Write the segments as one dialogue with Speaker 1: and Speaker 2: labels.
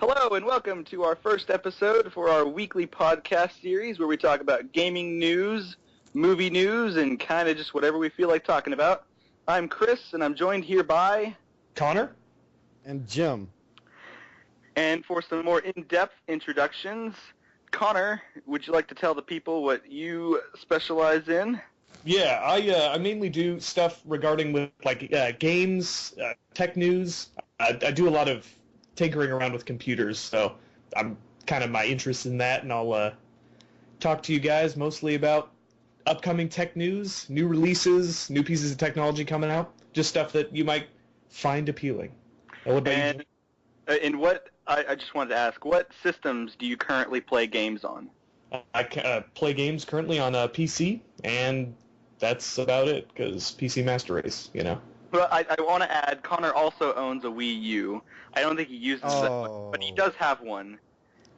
Speaker 1: Hello and welcome to our first episode for our weekly podcast series where we talk about gaming news, movie news, and kind of just whatever we feel like talking about. I'm Chris, and I'm joined here by
Speaker 2: Connor
Speaker 3: and Jim.
Speaker 1: And for some more in-depth introductions, Connor, would you like to tell the people what you specialize in?
Speaker 2: Yeah, I mainly do stuff regarding with games, tech news. I do a lot of tinkering around with computers, so I'm kind of my interest in that, and I'll talk to you guys mostly about upcoming tech news, new releases, new pieces of technology coming out, just stuff that you might find appealing. And what about you?
Speaker 1: And what I just wanted to ask, what systems do you currently play games on?
Speaker 2: I play games currently on a PC, and that's about it, because PC Master Race, you know.
Speaker 1: Well, I want to add, Connor also owns a Wii U. I don't think he uses that one, but he does have one.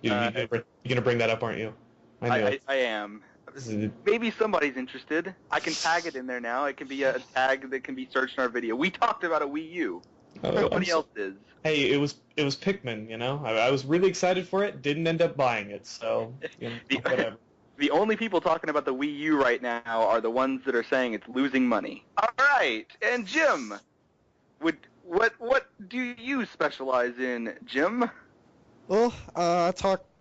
Speaker 2: You're going to bring that up, aren't you?
Speaker 1: I am. Maybe somebody's interested. I can tag it in there now. It can be a tag that can be searched in our video. We talked about a Wii U. Nobody else is.
Speaker 2: Hey, it was Pikmin, you know? I was really excited for it, didn't end up buying it, so, you know, whatever.
Speaker 1: The only people talking about the Wii U right now are the ones that are saying it's losing money. All right, and Jim, what do you specialize in, Jim?
Speaker 3: Well,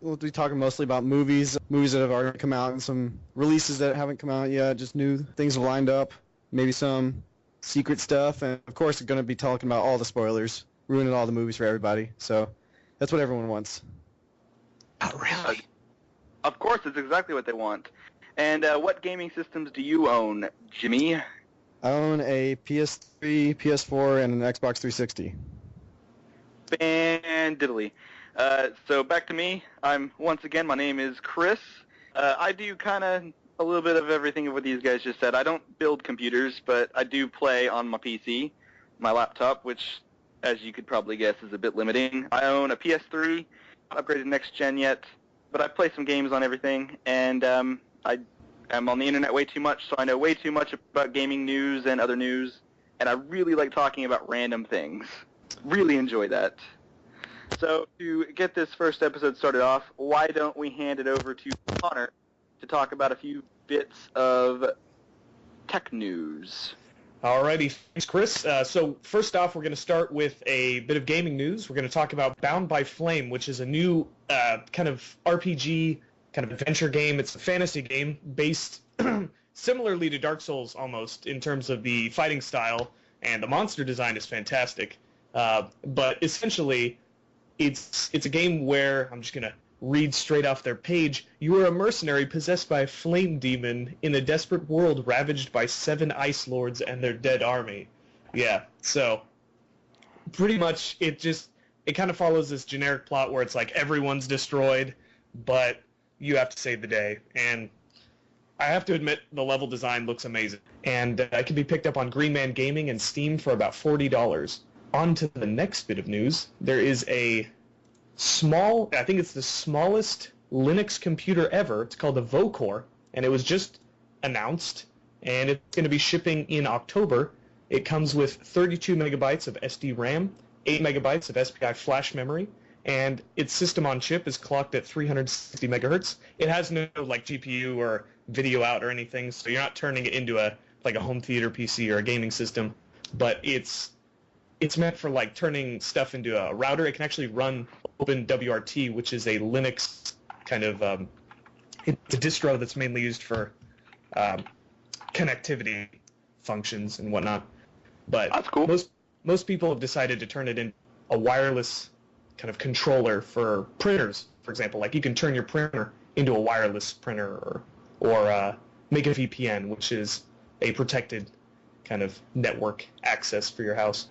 Speaker 3: we'll be talking mostly about movies that have already come out, and some releases that haven't come out yet, just new things have lined up, maybe some secret stuff, and of course we're going to be talking about all the spoilers, ruining all the movies for everybody, so that's what everyone wants.
Speaker 2: Not really.
Speaker 1: Of course, it's exactly what they want. And what gaming systems do you own, Jimmy?
Speaker 3: I own a PS3, PS4, and an Xbox 360.
Speaker 1: Diddly. So back to me. Once again, my name is Chris. I do kind of a little bit of everything of what these guys just said. I don't build computers, but I do play on my PC, my laptop, which, as you could probably guess, is a bit limiting. I own a PS3, not upgraded next gen yet, but I play some games on everything, and I am on the internet way too much, so I know way too much about gaming news and other news, and I really like talking about random things. Really enjoy that. So to get this first episode started off, why don't we hand it over to Connor to talk about a few bits of tech news.
Speaker 2: Alrighty, thanks, Chris. So first off, we're going to start with a bit of gaming news. We're going to talk about Bound by Flame, which is a new kind of RPG, kind of adventure game. It's a fantasy game based similarly to Dark Souls almost in terms of the fighting style, and the monster design is fantastic. But essentially, it's a game where, I'm just going to read straight off their page, you are a mercenary possessed by a flame demon in a desperate world ravaged by 7 ice lords and their dead army. Yeah, so pretty much it kind of follows this generic plot where it's like everyone's destroyed, but you have to save the day. And I have to admit, the level design looks amazing. And it can be picked up on Green Man Gaming and Steam for about $40. On to the next bit of news. There is a I think it's the smallest Linux computer ever. It's called the Vocore, and it was just announced, and it's going to be shipping in October. It comes with 32 megabytes of SD RAM, 8 megabytes of SPI flash memory, and its system on chip is clocked at 360 megahertz. It has no GPU or video out or anything, so you're not turning it into a home theater PC or a gaming system, but it's meant for turning stuff into a router. It can actually run OpenWRT, which is a Linux kind of it's a distro that's mainly used for connectivity functions and whatnot. But
Speaker 1: that's cool.
Speaker 2: Most people have decided to turn it into a wireless kind of controller for printers, for example. You can turn your printer into a wireless printer, or make a VPN, which is a protected kind of network access for your house.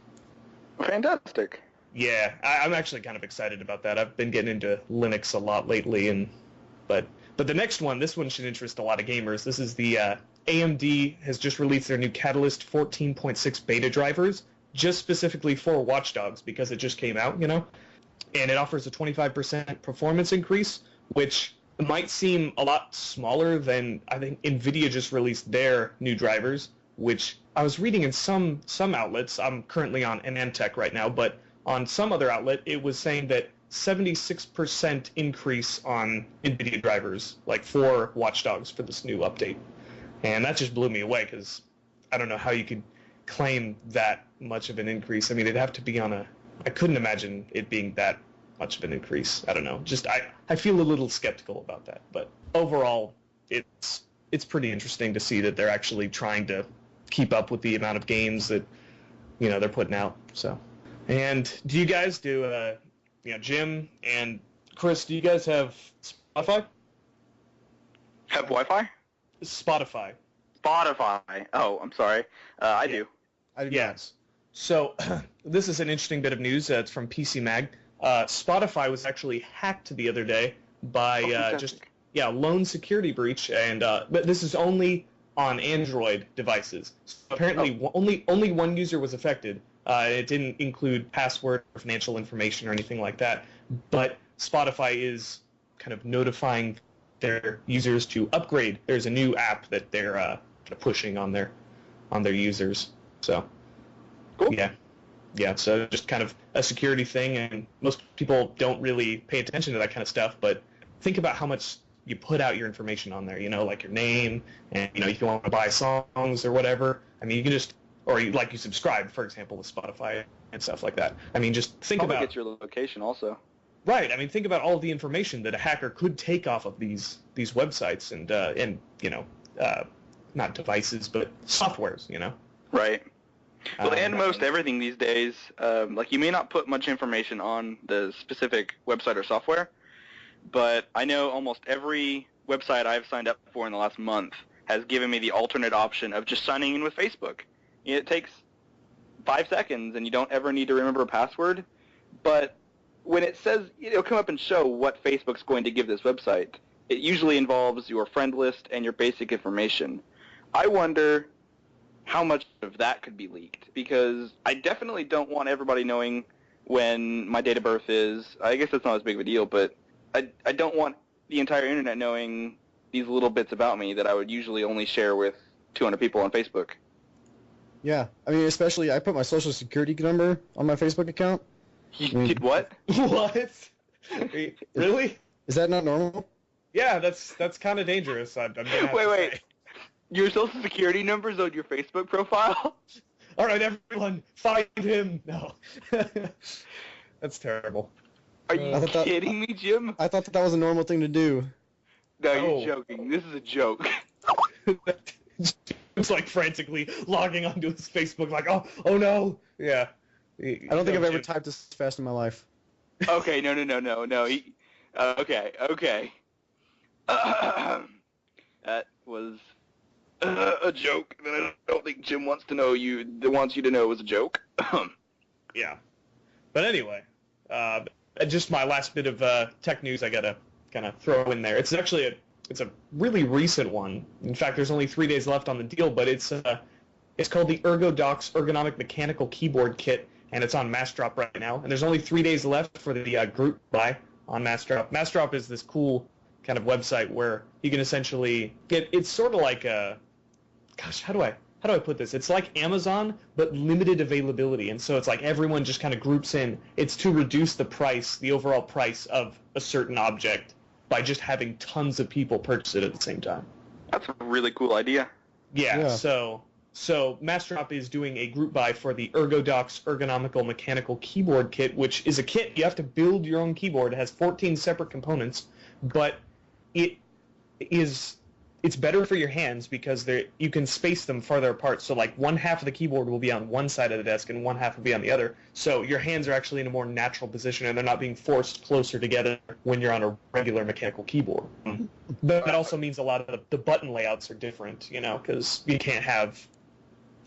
Speaker 1: Fantastic.
Speaker 2: Yeah, I'm actually kind of excited about that. I've been getting into Linux a lot lately, but the next one, this one should interest a lot of gamers. This is the AMD has just released their new Catalyst 14.6 beta drivers, just specifically for Watch Dogs, because it just came out, you know? And it offers a 25% performance increase, which might seem a lot smaller than, I think NVIDIA just released their new drivers, which I was reading in some outlets. I'm currently on AnandTech right now, but on some other outlet, it was saying that 76% increase on NVIDIA drivers, like for Watch Dogs for this new update. And that just blew me away because I don't know how you could claim that much of an increase. I mean, it'd have to be on I couldn't imagine it being that much of an increase. I don't know. Just I feel a little skeptical about that. But overall, it's pretty interesting to see that they're actually trying to keep up with the amount of games that, they're putting out. So, and do you guys Jim and Chris, do you guys have Spotify?
Speaker 1: Have Wi-Fi?
Speaker 2: Spotify.
Speaker 1: Spotify. Oh, I'm sorry. I do.
Speaker 3: I do not.
Speaker 2: Yes. So this is an interesting bit of news. It's from PC Mag. Spotify was actually hacked the other day by lone security breach, and but this is only on Android devices. So apparently, only one user was affected. It didn't include password or financial information or anything like that. But Spotify is kind of notifying their users to upgrade. There's a new app that they're kind of pushing on their users. So,
Speaker 1: cool.
Speaker 2: Yeah. So just kind of a security thing, and most people don't really pay attention to that kind of stuff. But think about how much you put out your information on there. Like your name, and if you want to buy songs or whatever. I mean, you can just, or you subscribe, for example, with Spotify and stuff like that. I mean, just think
Speaker 1: Probably
Speaker 2: about
Speaker 1: get your location also.
Speaker 2: Right. I mean, think about all of the information that a hacker could take off of these websites and not devices, but softwares.
Speaker 1: Right. Well, and most everything these days, you may not put much information on the specific website or software, but I know almost every website I've signed up for in the last month has given me the alternate option of just signing in with Facebook. It takes 5 seconds, and you don't ever need to remember a password, but when it says, it'll come up and show what Facebook's going to give this website, it usually involves your friend list and your basic information. I wonder how much of that could be leaked, because I definitely don't want everybody knowing when my date of birth is. I guess that's not as big of a deal, but I don't want the entire internet knowing these little bits about me that I would usually only share with 200 people on Facebook.
Speaker 3: Yeah, I mean, especially I put my social security number on my Facebook account.
Speaker 1: You did what?
Speaker 2: What? Really?
Speaker 3: Is that not normal?
Speaker 2: Yeah, that's kind of dangerous. I'm gonna have to
Speaker 1: Wait.
Speaker 2: say.
Speaker 1: Your social security number's on your Facebook profile?
Speaker 2: All right, everyone, find him. No. That's terrible.
Speaker 1: Are you kidding me, Jim?
Speaker 3: I thought that was a normal thing to do.
Speaker 1: No, you're joking. This is a joke.
Speaker 2: It's like frantically logging onto his Facebook, like, oh no. Yeah.
Speaker 3: I don't think I've ever typed this fast in my life.
Speaker 1: Okay, no. Okay. That was a joke that I don't think Jim wants you to know was a joke.
Speaker 2: Yeah. But anyway, just my last bit of tech news I gotta kind of throw in there. It's actually it's a really recent one. In fact, there's only 3 days left on the deal, but it's called the ErgoDox Ergonomic Mechanical Keyboard Kit, and it's on Massdrop right now. And there's only 3 days left for the group buy on Massdrop. Massdrop is this cool kind of website where you can essentially get. It's sort of like a, how do I put this? It's like Amazon, but limited availability, and so it's like everyone just kind of groups in. It's to reduce the overall price of a certain object by just having tons of people purchase it at the same time.
Speaker 1: That's a really cool idea.
Speaker 2: Yeah. So Massdrop is doing a group buy for the ErgoDox Ergonomical Mechanical Keyboard Kit, which is a kit. You have to build your own keyboard. It has 14 separate components, but it's better for your hands because you can space them farther apart. So like one half of the keyboard will be on one side of the desk and one half will be on the other. So your hands are actually in a more natural position and they're not being forced closer together when you're on a regular mechanical keyboard. Mm-hmm. But that also means a lot of the button layouts are different, because you can't have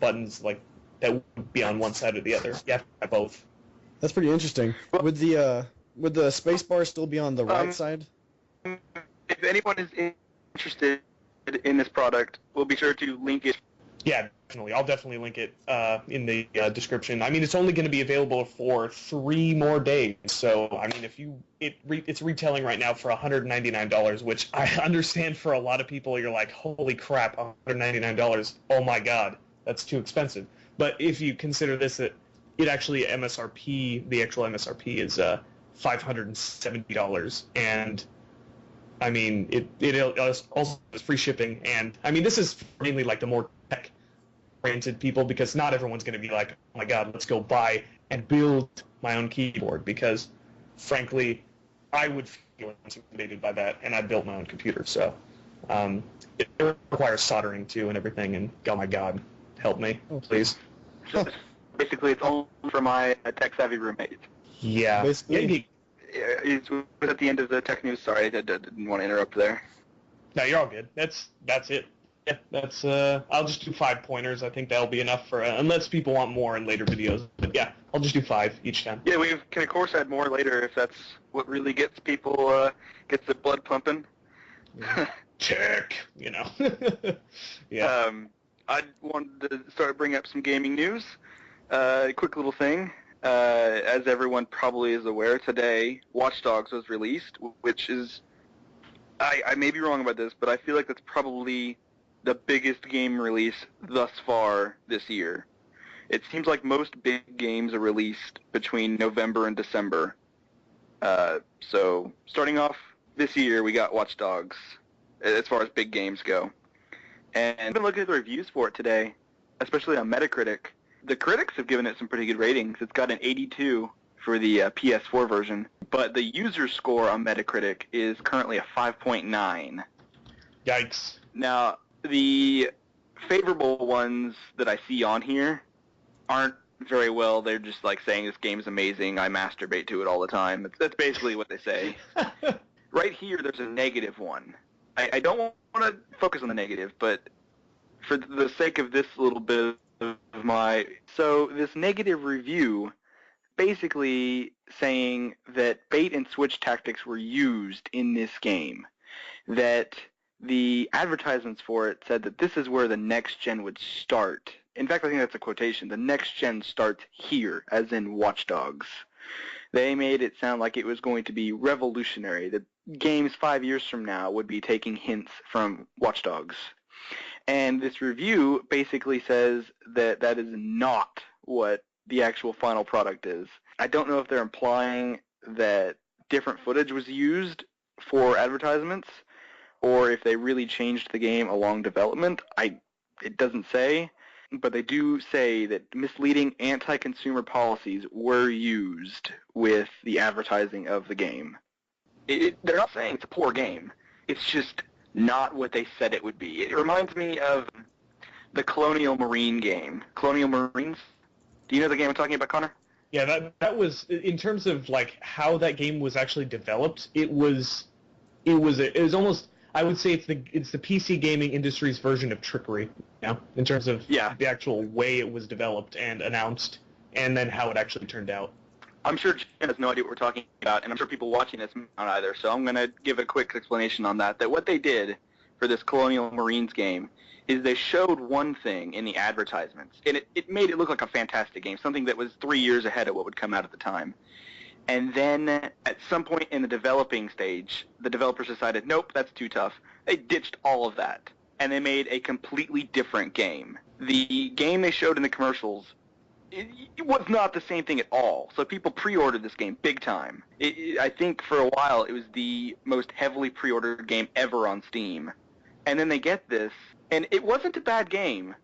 Speaker 2: buttons like that would be on one side or the other. You have to have both.
Speaker 3: That's pretty interesting. Would the space bar still be on the right side?
Speaker 1: If anyone is interested in this product, we'll be sure to link it.
Speaker 2: Yeah, definitely. I'll definitely link it in the description. I mean, it's only going to be available for 3 more days. So, I mean, it's retailing right now for $199, which I understand for a lot of people, you're like, holy crap, $199. Oh my God, that's too expensive. But if you consider this, it actually the actual MSRP is $570, and I mean it also has free shipping, and I mean this is mainly like the more tech-oriented people, because not everyone's going to be like, oh my god, let's go buy and build my own keyboard, because frankly, I would feel intimidated by that, and I built my own computer, so it requires soldering too and everything, and oh my god, help me, please.
Speaker 1: Basically, it's only for my tech-savvy roommate.
Speaker 2: Yeah.
Speaker 3: Basically.
Speaker 1: He's at the end of the tech news. Sorry, I didn't want to interrupt there.
Speaker 2: No, you're all good. That's it. Yeah, that's I'll just do 5 pointers. I think that'll be enough for unless people want more in later videos. But yeah, I'll just do 5 each time.
Speaker 1: Yeah, we can of course add more later if that's what really gets people gets the blood pumping.
Speaker 2: Tech, you know.
Speaker 1: Yeah. I wanted to start bringing up some gaming news. Quick little thing. As everyone probably is aware, today Watch Dogs was released, which is, I may be wrong about this, but I feel like that's probably the biggest game release thus far this year. It seems like most big games are released between November and December. So starting off this year, we got Watch Dogs as far as big games go. And I've been looking at the reviews for it today, especially on Metacritic. The critics have given it some pretty good ratings. It's got an 82 for the PS4 version, but the user score on Metacritic is currently a 5.9.
Speaker 2: Yikes.
Speaker 1: Now, the favorable ones that I see on here aren't very well. They're just like saying this game is amazing. I masturbate to it all the time. That's basically what they say. Right here, there's a negative one. I don't want to focus on the negative, but for the sake of this little bit of so this negative review basically saying that bait and switch tactics were used in this game, that the advertisements for it said that this is where the next gen would start. In fact, I think that's a quotation. The next gen starts here, as in Watch Dogs. They made it sound like it was going to be revolutionary, that games 5 years from now would be taking hints from Watch Dogs. And this review basically says that that is not what the actual final product is. I don't know if they're implying that different footage was used for advertisements, or if they really changed the game along development. It doesn't say, but they do say that misleading anti-consumer policies were used with the advertising of the game. They're not saying it's a poor game. It's just not what they said it would be. It reminds me of the Colonial Marine game. Colonial Marines? Do you know the game I'm talking about, Connor?
Speaker 2: Yeah, that was, in terms of like how that game was actually developed, it was almost, I would say it's the PC gaming industry's version of Trickery, you know, in terms of the actual way it was developed and announced, and then how it actually turned out.
Speaker 1: I'm sure Jen has no idea what we're talking about, and I'm sure people watching this aren't either, so I'm going to give a quick explanation on that. That what they did for this Colonial Marines game is they showed one thing in the advertisements, and it made it look like a fantastic game, something that was 3 years ahead of what would come out at the time. And then at some point in the developing stage, the developers decided, nope, that's too tough. They ditched all of that, and they made a completely different game. The game they showed in the commercials, it was not the same thing at all. So people pre-ordered this game big time. I think for a while it was the most heavily pre-ordered game ever on Steam. And then they get this, and it wasn't a bad game,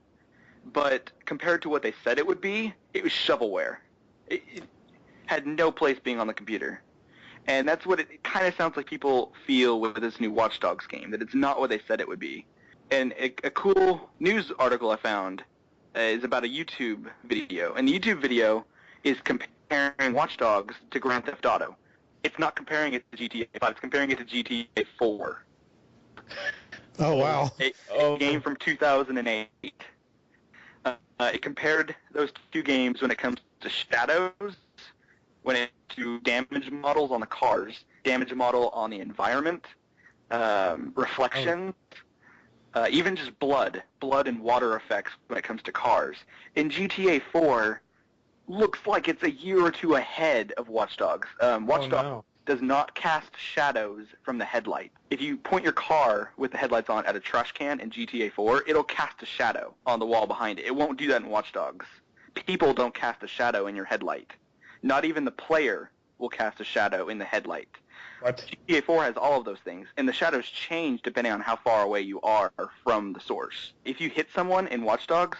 Speaker 1: but compared to what they said it would be, it was shovelware. It had no place being on the computer. And that's what it kind of sounds like people feel with this new Watch Dogs game, that it's not what they said it would be. And a cool news article I found is about a YouTube video, and the YouTube video is comparing Watch Dogs to Grand Theft Auto. It's not comparing it to GTA 5, it's comparing it to GTA 4.
Speaker 3: Oh, wow.
Speaker 1: A game from 2008. It compared those two games when it comes to shadows, when it to damage models on the cars, damage model on the environment, reflection, even just blood and water effects when it comes to cars. In GTA 4, looks like it's a year or two ahead of Watch Dogs. Watch Dogs does not cast shadows from the headlight. If you point your car with the headlights on at a trash can in GTA 4, it'll cast a shadow on the wall behind it. It won't do that in Watch Dogs. People don't cast a shadow in your headlight. Not even the player will cast a shadow in the headlight.
Speaker 2: What?
Speaker 1: GTA 4 has all of those things, and the shadows change depending on how far away you are from the source. If you hit someone in Watch Dogs,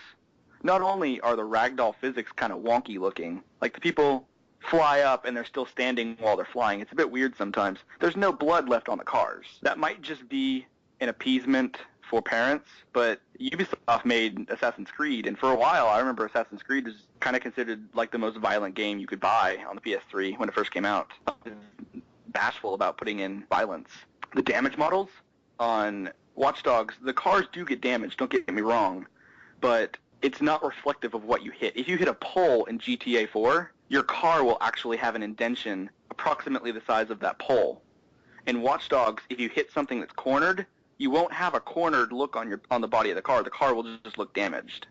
Speaker 1: not only are the ragdoll physics kind of wonky looking, like the people fly up and they're still standing while they're flying. It's a bit weird sometimes. There's no blood left on the cars. That might just be an appeasement for parents, but Ubisoft made Assassin's Creed, and for a while I remember Assassin's Creed was kind of considered like the most violent game you could buy on the PS3 when it first came out. Bashful about putting in violence. The damage models on Watch Dogs, the cars do get damaged, don't get me wrong, but it's not reflective of what you hit. If you hit a pole in GTA 4, your car will actually have an indentation approximately the size of that pole. In Watch Dogs, if you hit something that's cornered, you won't have a cornered look on the body of the car. The car will just look damaged.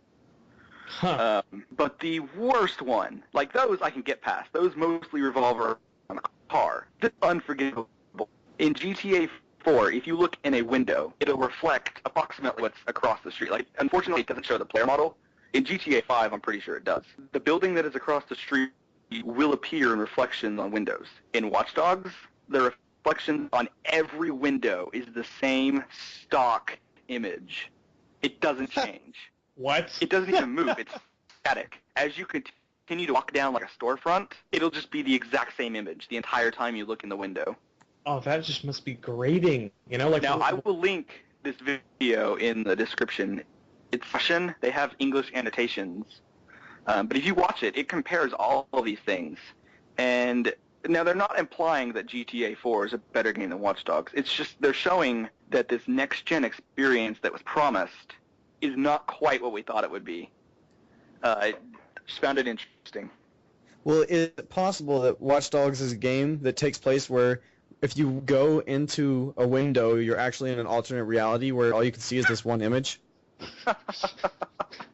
Speaker 2: Huh.
Speaker 1: But the worst one, like those I can get past. Those mostly revolve around the car. This is unforgivable. In GTA 4, if you look in a window, it'll reflect approximately what's across the street. Like, unfortunately, it doesn't show the player model. In GTA 5, I'm pretty sure it does. The building that is across the street will appear in reflections on windows. In Watch Dogs, the reflection on every window is the same stock image. It doesn't change.
Speaker 2: What?
Speaker 1: It doesn't even move. It's static. As you continue to walk down like a storefront, it'll just be the exact same image the entire time you look in the window.
Speaker 2: Oh, that just must be grating. You know, like
Speaker 1: Now, I will link this video in the description. It's Russian. They have English annotations. But if you watch it, it compares all of these things. And now they're not implying that GTA 4 is a better game than Watch Dogs. It's just they're showing that this next-gen experience that was promised is not quite what we thought it would be. I just found it interesting.
Speaker 3: Well, is it possible that Watch Dogs is a game that takes place where if you go into a window, you're actually in an alternate reality where all you can see is this one image?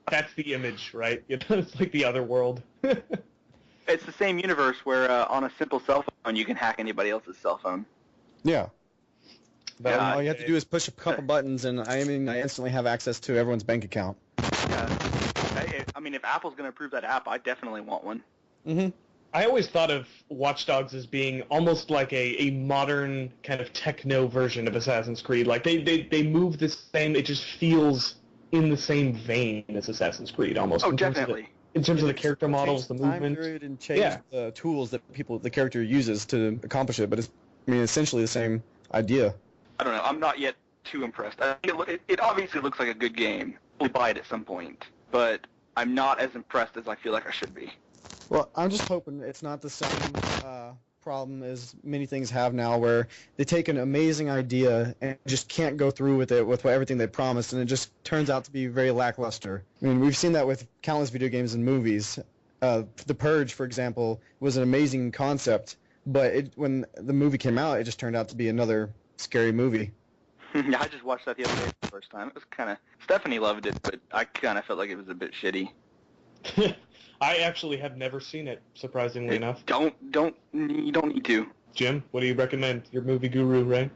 Speaker 2: That's the image, right? It's like the other world.
Speaker 1: It's the same universe where on a simple cell phone you can hack anybody else's cell phone.
Speaker 3: Yeah. But
Speaker 1: Yeah,
Speaker 3: all you have to do is push a couple buttons, and I instantly have access to everyone's bank account.
Speaker 1: Yeah. I mean, if Apple's going to approve that app, I definitely want one.
Speaker 3: Mm-hmm.
Speaker 2: I always thought of Watch Dogs as being almost like a modern kind of techno version of Assassin's Creed. Like they move the same. It just feels in the same vein as Assassin's Creed almost.
Speaker 1: Oh,
Speaker 2: in terms of
Speaker 1: definitely.
Speaker 2: in terms of the character models, the
Speaker 3: Time
Speaker 2: movement.
Speaker 3: period and change
Speaker 2: Yeah.
Speaker 3: the tools that the character uses to accomplish it, but it's essentially the same idea.
Speaker 1: I don't know. I'm not yet too impressed. It obviously looks like a good game. We'll buy it at some point, but I'm not as impressed as I feel like I should be.
Speaker 3: Well, I'm just hoping it's not the same problem as many things have now, where they take an amazing idea and just can't go through with it with everything they promised, and it just turns out to be very lackluster. I mean, we've seen that with countless video games and movies. The Purge, for example, was an amazing concept, but when the movie came out, it just turned out to be another scary movie.
Speaker 1: Yeah, I just watched that the other day for the first time. It was kind of... Stephanie loved it, but I kind of felt like it was a bit shitty.
Speaker 2: I actually have never seen it, surprisingly enough.
Speaker 1: You don't need to.
Speaker 2: Jim, what do you recommend? Your movie guru, right?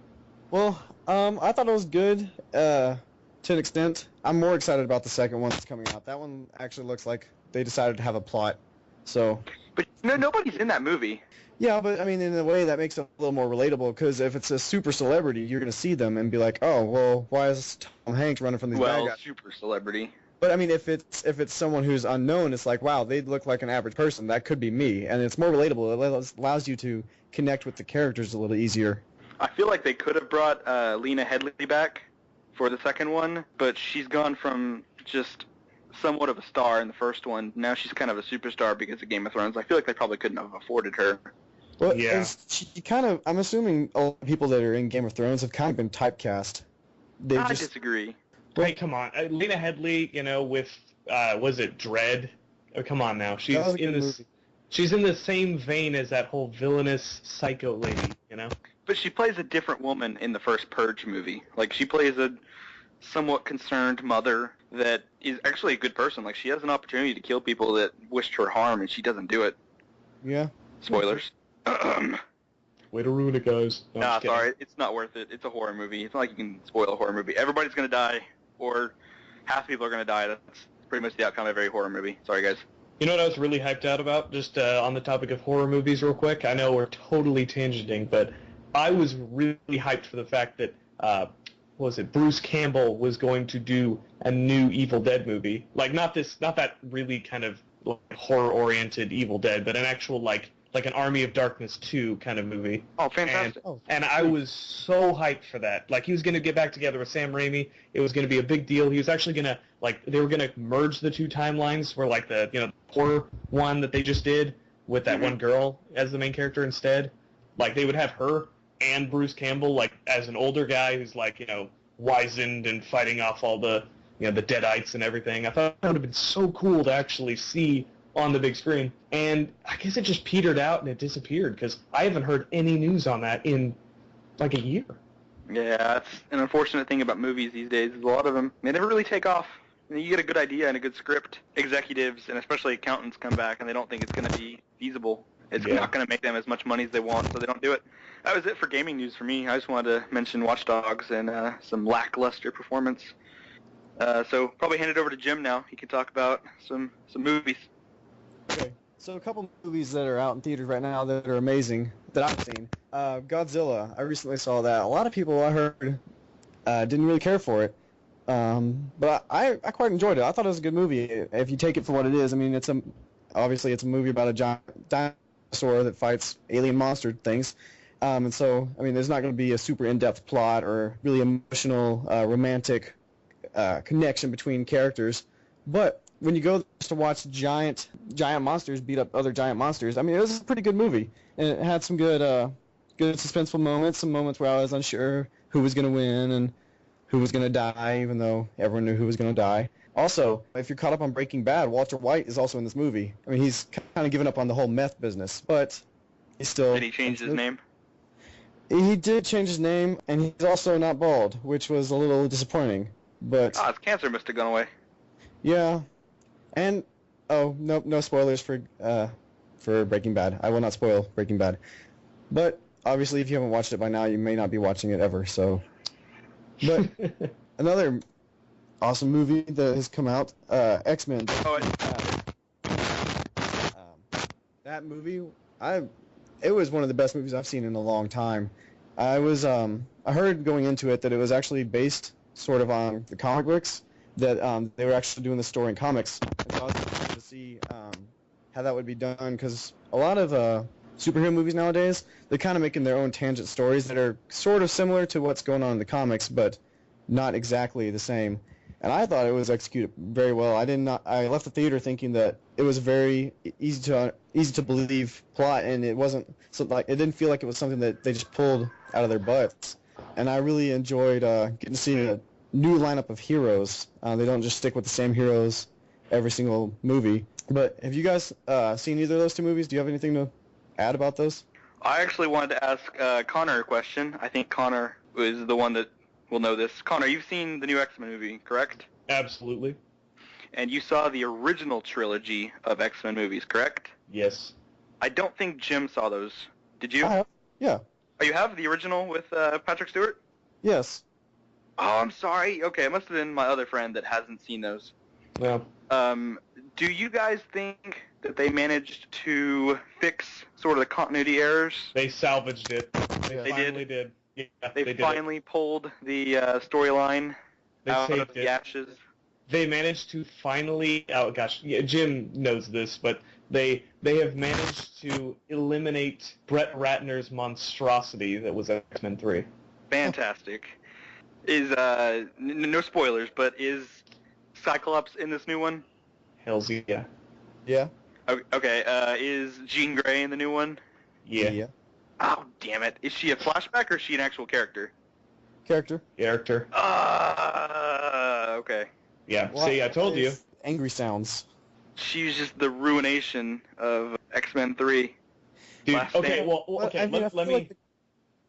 Speaker 3: Well, I thought it was good to an extent. I'm more excited about the second one that's coming out. That one actually looks like they decided to have a plot. So.
Speaker 1: But nobody's in that movie.
Speaker 3: Yeah, but I mean, in a way that makes it a little more relatable, because if it's a super celebrity, you're going to see them and be like, oh, well, why is Tom Hanks running from these bad guys?
Speaker 1: Super celebrity.
Speaker 3: But I mean, if it's someone who's unknown, it's like, wow, they look like an average person. That could be me, and it's more relatable. It allows you to connect with the characters a little easier.
Speaker 1: I feel like they could have brought Lena Headey back for the second one, but she's gone from just somewhat of a star in the first one. Now she's kind of a superstar because of Game of Thrones. I feel like they probably couldn't have afforded her.
Speaker 3: Well,
Speaker 2: Yeah.
Speaker 3: I'm assuming all the people that are in Game of Thrones have kind of been typecast.
Speaker 1: I disagree.
Speaker 2: Hey, come on. Lena Headey, with, was it Dread? Oh, come on now. She's
Speaker 3: That was a
Speaker 2: in
Speaker 3: good
Speaker 2: this...
Speaker 3: movie.
Speaker 2: She's in the same vein as that whole villainous psycho lady,
Speaker 1: But she plays a different woman in the first Purge movie. Like, she plays a somewhat concerned mother that is actually a good person. Like, she has an opportunity to kill people that wished her harm, and she doesn't do it.
Speaker 3: Yeah.
Speaker 1: Spoilers.
Speaker 2: Way to ruin it, guys. No, I'm
Speaker 1: Nah,
Speaker 2: just kidding.
Speaker 1: sorry. It's not worth it. It's a horror movie. It's not like you can spoil a horror movie. Everybody's going to die, or half the people are going to die. That's pretty much the outcome of every horror movie. Sorry, guys.
Speaker 2: You know what I was really hyped out about? Just on the topic of horror movies real quick. I know we're totally tangenting, but I was really hyped for the fact that, what was it, Bruce Campbell was going to do a new Evil Dead movie. Like, not that really kind of horror-oriented Evil Dead, but an actual, like an Army of Darkness 2 kind of movie.
Speaker 1: Oh, fantastic.
Speaker 2: And I was so hyped for that. Like, he was going to get back together with Sam Raimi. It was going to be a big deal. He was actually going to, like, they were going to merge the two timelines where, like, the, you know, horror one that they just did with that one girl as the main character instead. Like, they would have her and Bruce Campbell, like, as an older guy who's, like, you know, wizened and fighting off all the, you know, the Deadites and everything. I thought that would have been so cool to actually see on the big screen, and I guess it just petered out and it disappeared because I haven't heard any news on that in like a year.
Speaker 1: Yeah, that's an unfortunate thing about movies these days. Is a lot of them, they never really take off. You know, you get a good idea and a good script, executives and especially accountants come back and they don't think it's going to be feasible. It's not going to make them as much money as they want, so they don't do it. That was it for gaming news for me. I just wanted to mention Watch Dogs and some lackluster performance. So probably hand it over to Jim now. He can talk about some movies.
Speaker 3: Okay, so a couple movies that are out in theaters right now that are amazing that I've seen. Godzilla, I recently saw that. A lot of people I heard didn't really care for it, but I quite enjoyed it. I thought it was a good movie if you take it for what it is. I mean, obviously it's a movie about a giant dinosaur that fights alien monster things, and so I mean, there's not going to be a super in-depth plot or really emotional, romantic connection between characters, but when you go to watch giant monsters beat up other giant monsters, I mean, it was a pretty good movie, and it had some good suspenseful moments, some moments where I was unsure who was going to win and who was going to die, even though everyone knew who was going to die. Also, if you're caught up on Breaking Bad, Walter White is also in this movie. I mean, he's kind of given up on the whole meth business, but he's still...
Speaker 1: Did he change his name?
Speaker 3: He did change his name, and he's also not bald, which was a little disappointing, but...
Speaker 1: his cancer must have gone away.
Speaker 3: Yeah. And no spoilers for Breaking Bad. I will not spoil Breaking Bad. But obviously, if you haven't watched it by now, you may not be watching it ever. So, but another awesome movie that has come out, X-Men. That movie, it was one of the best movies I've seen in a long time. I heard going into it that it was actually based sort of on the comic books. That they were actually doing the story in comics. And so I was interested to see how that would be done, because a lot of superhero movies nowadays, they're kind of making their own tangent stories that are sort of similar to what's going on in the comics, but not exactly the same. And I thought it was executed very well. I left the theater thinking that it was very easy to believe plot, and it wasn't it didn't feel like it was something that they just pulled out of their butts. And I really enjoyed getting to see a new lineup of heroes. They don't just stick with the same heroes every single movie. But have you guys seen either of those two movies? Do you have anything to add about those?
Speaker 1: I actually wanted to ask Connor a question. I think Connor is the one that will know this. Connor, you've seen the new X-Men movie, correct?
Speaker 2: Absolutely.
Speaker 1: And you saw the original trilogy of X-Men movies, correct?
Speaker 2: Yes.
Speaker 1: I don't think Jim saw those. Did you?
Speaker 3: I have. Yeah.
Speaker 1: Oh, you have the original with Patrick Stewart?
Speaker 3: Yes.
Speaker 1: Oh, I'm sorry. Okay, it must have been my other friend that hasn't seen those.
Speaker 2: Well.
Speaker 1: Do you guys think that they managed to fix sort of the continuity errors?
Speaker 2: They salvaged it. They finally did. Yeah,
Speaker 1: they finally pulled the storyline out of the ashes.
Speaker 2: They managed to finally... Oh, gosh. Yeah, Jim knows this, but they have managed to eliminate Brett Ratner's monstrosity that was X-Men 3.
Speaker 1: Fantastic. Is no spoilers, but is Cyclops in this new one?
Speaker 2: Hells yeah.
Speaker 3: Yeah.
Speaker 1: Okay. Is Jean Grey in the new one?
Speaker 2: Yeah.
Speaker 1: Oh, damn it! Is she a flashback or is she an actual character?
Speaker 3: Character.
Speaker 1: Okay.
Speaker 2: Yeah. Well, see, I told you.
Speaker 3: Angry sounds.
Speaker 1: She's just the ruination of X-Men 3.
Speaker 2: Dude. Okay. Well. Okay. Let me.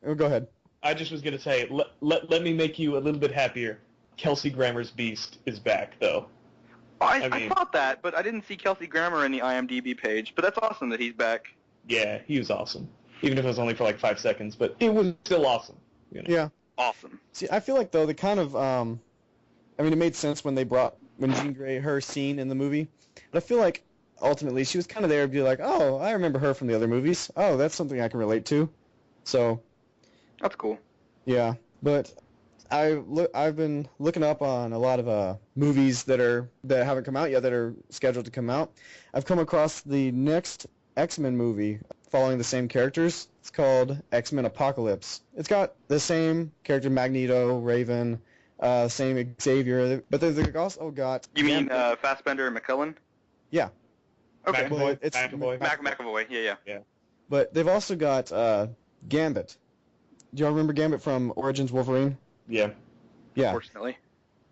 Speaker 3: Oh, go ahead.
Speaker 2: I just was gonna say, let me make you a little bit happier. Kelsey Grammer's Beast is back, though.
Speaker 1: I thought that, but I didn't see Kelsey Grammer in the IMDb page. But that's awesome that he's back.
Speaker 2: Yeah, he was awesome. Even if it was only for like 5 seconds, but it was still awesome. You know?
Speaker 3: Yeah.
Speaker 1: Awesome.
Speaker 3: See, I feel like, though, they kind of, I mean, it made sense when Jean Grey, her scene in the movie. But I feel like ultimately she was kind of there to be like, oh, I remember her from the other movies. Oh, that's something I can relate to. So,
Speaker 1: That's cool.
Speaker 3: yeah. But I've been looking up on a lot of movies that haven't come out yet that are scheduled to come out. I've come across the next X-Men movie following the same characters. It's called X-Men Apocalypse. It's got the same character, Magneto, Raven, same Xavier, but they've also got...
Speaker 1: You mean Fassbender and McCullen?
Speaker 3: Yeah.
Speaker 1: Okay.
Speaker 2: McAvoy.
Speaker 3: It's
Speaker 2: McAvoy.
Speaker 1: McAvoy, yeah.
Speaker 3: But they've also got Gambit. Do y'all remember Gambit from Origins Wolverine?
Speaker 2: Yeah.
Speaker 3: Yeah.
Speaker 1: Unfortunately.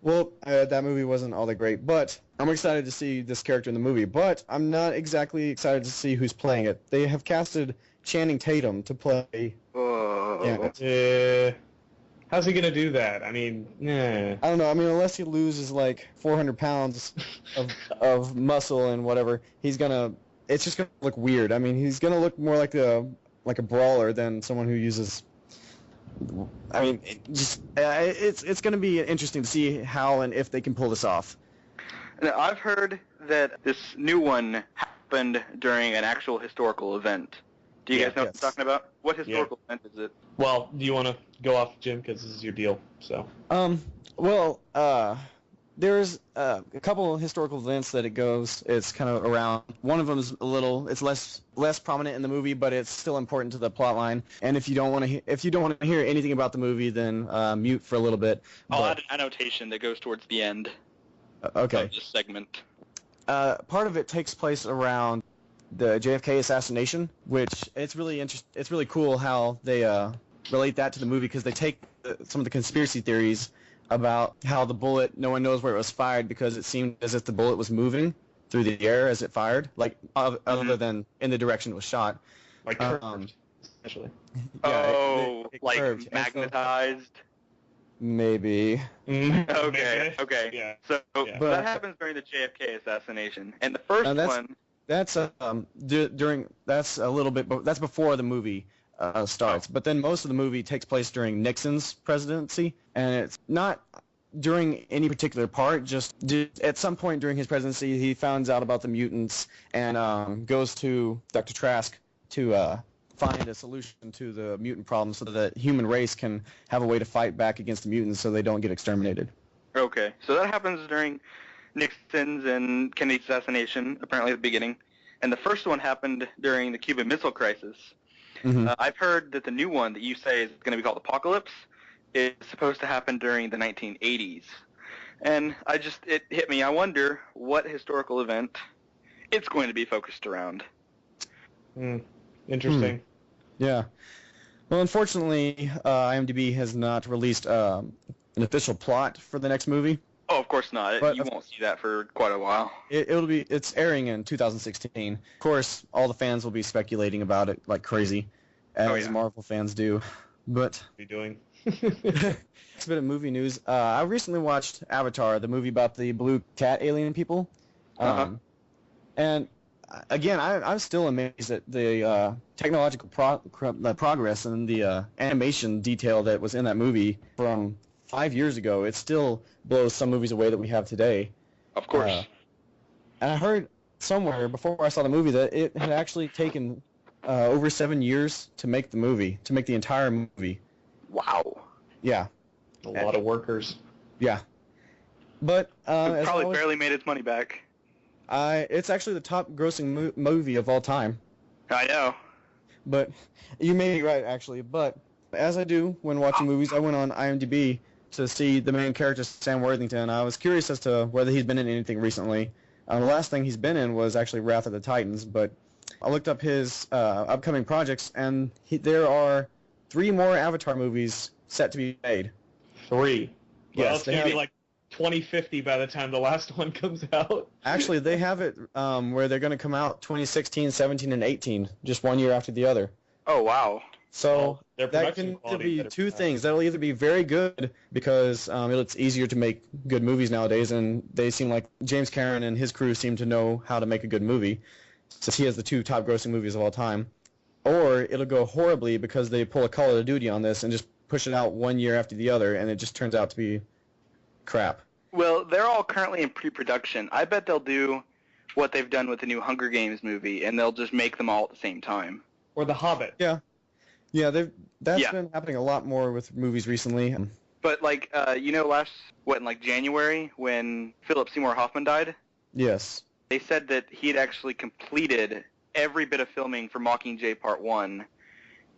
Speaker 3: Well, that movie wasn't all that great, but I'm excited to see this character in the movie. But I'm not exactly excited to see who's playing it. They have casted Channing Tatum to play Gambit.
Speaker 2: How's he gonna do that? I mean,
Speaker 3: I don't know. I mean, unless he loses like 400 pounds of muscle and whatever, it's just gonna look weird. I mean, he's gonna look more like a brawler than someone who uses. I mean, it's going to be interesting to see how and if they can pull this off.
Speaker 1: Now, I've heard that this new one happened during an actual historical event. Do you guys know what I'm talking about? What historical event is it?
Speaker 2: well, do you want to go off, Jim? Because this is your deal. So.
Speaker 3: There's a couple of historical events that it's kind of around. One of them is it's less prominent in the movie, but it's still important to the plot line. And if you don't want to hear anything about the movie, then mute for a little bit.
Speaker 1: I'll add an annotation that goes towards the end
Speaker 3: of
Speaker 1: this segment.
Speaker 3: Part of it takes place around the JFK assassination, which it's really it's really cool how they relate that to the movie, because they take some of the conspiracy theories about how the bullet, no one knows where it was fired because it seemed as if the bullet was moving through the air as it fired, like other than in the direction it was shot.
Speaker 2: Like curved, essentially.
Speaker 1: Yeah,
Speaker 3: it
Speaker 1: like
Speaker 3: curved.
Speaker 1: magnetized?
Speaker 3: Maybe.
Speaker 1: Okay.
Speaker 2: Yeah.
Speaker 1: So that happens during the JFK assassination. And the first one...
Speaker 3: That's that's before the movie starts. But then most of the movie takes place during Nixon's presidency, and it's not during any particular part. Just at some point during his presidency, he finds out about the mutants and goes to Dr. Trask to find a solution to the mutant problem so that the human race can have a way to fight back against the mutants so they don't get exterminated.
Speaker 1: Okay, so that happens during Nixon's and Kennedy's assassination, apparently at the beginning. And the first one happened during the Cuban Missile Crisis.
Speaker 3: Mm-hmm.
Speaker 1: I've heard that the new one that you say is going to be called Apocalypse is supposed to happen during the 1980s. And it hit me. I wonder what historical event it's going to be focused around.
Speaker 2: Interesting.
Speaker 3: Yeah. Well, unfortunately, IMDb has not released an official plot for the next movie.
Speaker 1: Oh, of course not.
Speaker 3: But
Speaker 1: you won't see that for quite a while.
Speaker 3: It's airing in 2016. Of course, all the fans will be speculating about it like crazy, as Marvel fans do. But
Speaker 2: what are you doing?
Speaker 3: It's a bit of movie news. I recently watched Avatar, the movie about the blue cat alien people. And again, I'm still amazed at the technological progress and the animation detail that was in that movie from 5 years ago. It still blows some movies away that we have today.
Speaker 1: Of course.
Speaker 3: And I heard somewhere before I saw the movie that it had actually taken over 7 years to make the entire movie.
Speaker 1: Wow.
Speaker 3: Yeah.
Speaker 2: A lot of workers.
Speaker 3: Yeah. But
Speaker 1: it probably barely made its money back.
Speaker 3: It's actually the top grossing movie of all time.
Speaker 1: I know.
Speaker 3: But you may be right, actually. But as I do when watching movies, I went on IMDb to see the main character, Sam Worthington. I was curious as to whether he's been in anything recently. The last thing he's been in was actually Wrath of the Titans, but I looked up his upcoming projects, and there are 3 more Avatar movies set to be made.
Speaker 2: 3? Well,
Speaker 3: Yes,
Speaker 2: it's going to be like 2050 by the time the last one comes out.
Speaker 3: Actually, they have it where they're going to come out 2016, 17, and 18, just 1 year after the other.
Speaker 1: Oh, wow.
Speaker 3: So
Speaker 2: their
Speaker 3: that can either be 2 things. That'll either be very good because it's easier to make good movies nowadays, and they seem like James Cameron and his crew seem to know how to make a good movie, since he has the 2 top-grossing movies of all time. Or it'll go horribly because they pull a Call of Duty on this and just push it out 1 year after the other, and it just turns out to be crap.
Speaker 1: Well, they're all currently in pre-production. I bet they'll do what they've done with the new Hunger Games movie, and they'll just make them all at the same time.
Speaker 2: Or The Hobbit.
Speaker 3: Yeah, that's been happening a lot more with movies recently.
Speaker 1: But like, in like January when Philip Seymour Hoffman died,
Speaker 3: Yes.
Speaker 1: they said that he had actually completed every bit of filming for Mockingjay Part 1,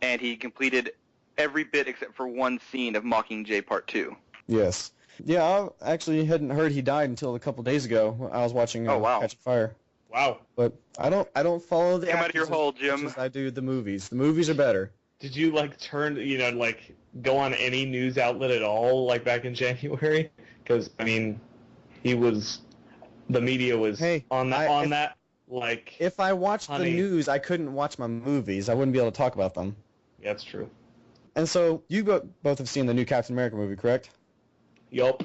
Speaker 1: and he completed every bit except for one scene of Mockingjay Part 2.
Speaker 3: Yes. Yeah, I actually hadn't heard he died until a couple days ago when I was watching Catch a Fire.
Speaker 2: Wow.
Speaker 3: But I don't follow the
Speaker 1: Come out of your
Speaker 3: actors
Speaker 1: hole,
Speaker 3: as
Speaker 1: Jim.
Speaker 3: much as I do the movies. The movies are better.
Speaker 2: Did you go on any news outlet at all like back in January? Because I mean, the media was on that. Like,
Speaker 3: if I watched
Speaker 2: honey.
Speaker 3: the news, I couldn't watch my movies. I wouldn't be able to talk about them.
Speaker 2: Yeah, that's true.
Speaker 3: And so you both have seen the new Captain America movie, correct?
Speaker 2: Yup.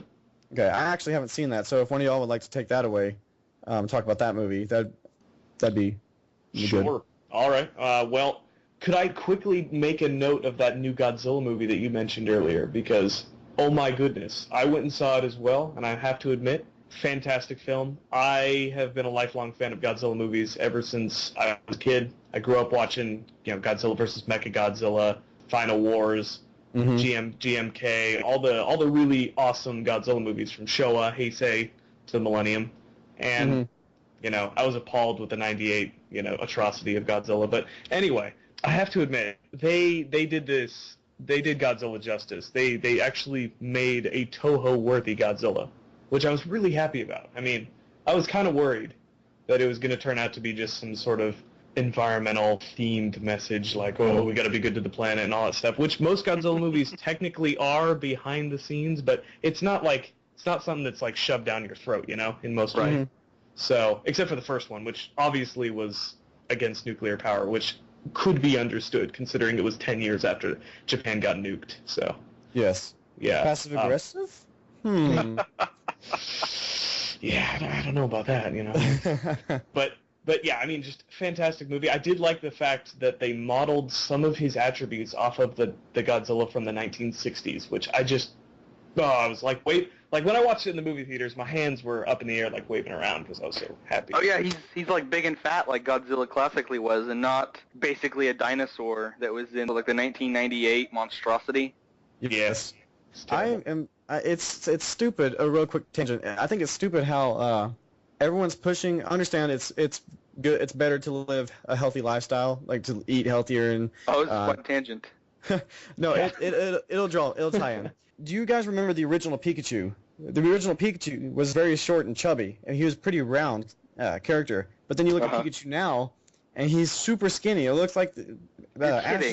Speaker 3: Okay, I actually haven't seen that. So if one of y'all would like to take that away, talk about that movie, that'd be
Speaker 2: Sure.
Speaker 3: good.
Speaker 2: All right. Well, could I quickly make a note of that new Godzilla movie that you mentioned earlier? Because, oh my goodness, I went and saw it as well, and I have to admit, fantastic film. I have been a lifelong fan of Godzilla movies ever since I was a kid. I grew up watching, Godzilla vs. Mechagodzilla, Final Wars, GMK, all the really awesome Godzilla movies from Showa, Heisei to the Millennium, and I was appalled with the '98 atrocity of Godzilla. But anyway, I have to admit they did Godzilla justice. They actually made a Toho worthy Godzilla, which I was really happy about. I mean, I was kind of worried that it was going to turn out to be just some sort of environmental themed message like, oh, we got to be good to the planet and all that stuff, which most Godzilla movies technically are behind the scenes, but it's not something that's like shoved down your throat, in most ways. So, except for the first one, which obviously was against nuclear power, which could be understood considering it was 10 years after Japan got nuked. So,
Speaker 3: Yes.
Speaker 2: yeah.
Speaker 3: Passive aggressive?
Speaker 2: Yeah, I don't know about that, But yeah, I mean, just fantastic movie. I did like the fact that they modeled some of his attributes off of the Godzilla from the 1960s, which I was like, when I watched it in the movie theaters, my hands were up in the air, like waving around because I was so happy.
Speaker 1: Oh yeah, he's like big and fat like Godzilla classically was, and not basically a dinosaur that was in like the 1998 monstrosity.
Speaker 2: Yes.
Speaker 3: It's stupid. A real quick tangent. I think it's stupid how everyone's pushing. I understand it's good. It's better to live a healthy lifestyle, like to eat healthier and.
Speaker 1: Oh, it's quite tangent.
Speaker 3: No, it'll tie in. Do you guys remember the original Pikachu? The original Pikachu was very short and chubby, and he was a pretty round character. But then you look at Pikachu now, and he's super skinny. It looks like Ash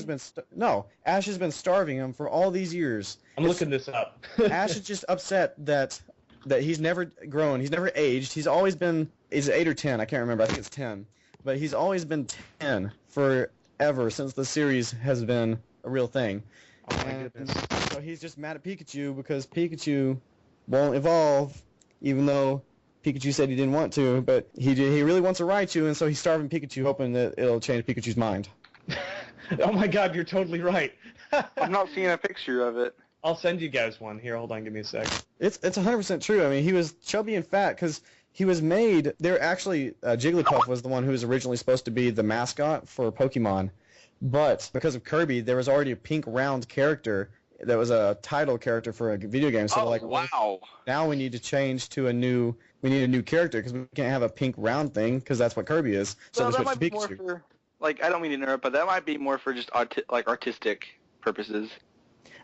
Speaker 3: has been starving him for all these years.
Speaker 2: I'm looking this up.
Speaker 3: Ash is just upset that he's never grown. He's never aged. He's always been. Is it 8 or 10? I can't remember. I think it's 10. But he's always been 10 forever since the series has been a real thing.
Speaker 2: Oh my goodness.
Speaker 3: So he's just mad at Pikachu because Pikachu won't evolve, even though Pikachu said he didn't want to. But he really wants a Raichu, and so he's starving Pikachu, hoping that it'll change Pikachu's mind.
Speaker 2: Oh my God, you're totally right.
Speaker 1: I'm not seeing a picture of it.
Speaker 2: I'll send you guys one. Here, hold on, give me a sec.
Speaker 3: It's 100% true. I mean, he was chubby and fat because he was made. They're actually Jigglypuff was the one who was originally supposed to be the mascot for Pokemon, but because of Kirby, there was already a pink round character that was a title character for a video game. So
Speaker 1: wow!
Speaker 3: Now we need to change to a new character because we can't have a pink round thing because that's what Kirby is. So
Speaker 1: that
Speaker 3: they
Speaker 1: might
Speaker 3: switched
Speaker 1: be
Speaker 3: to Pikachu.
Speaker 1: more for I don't mean to interrupt, but that might be more for just artistic purposes.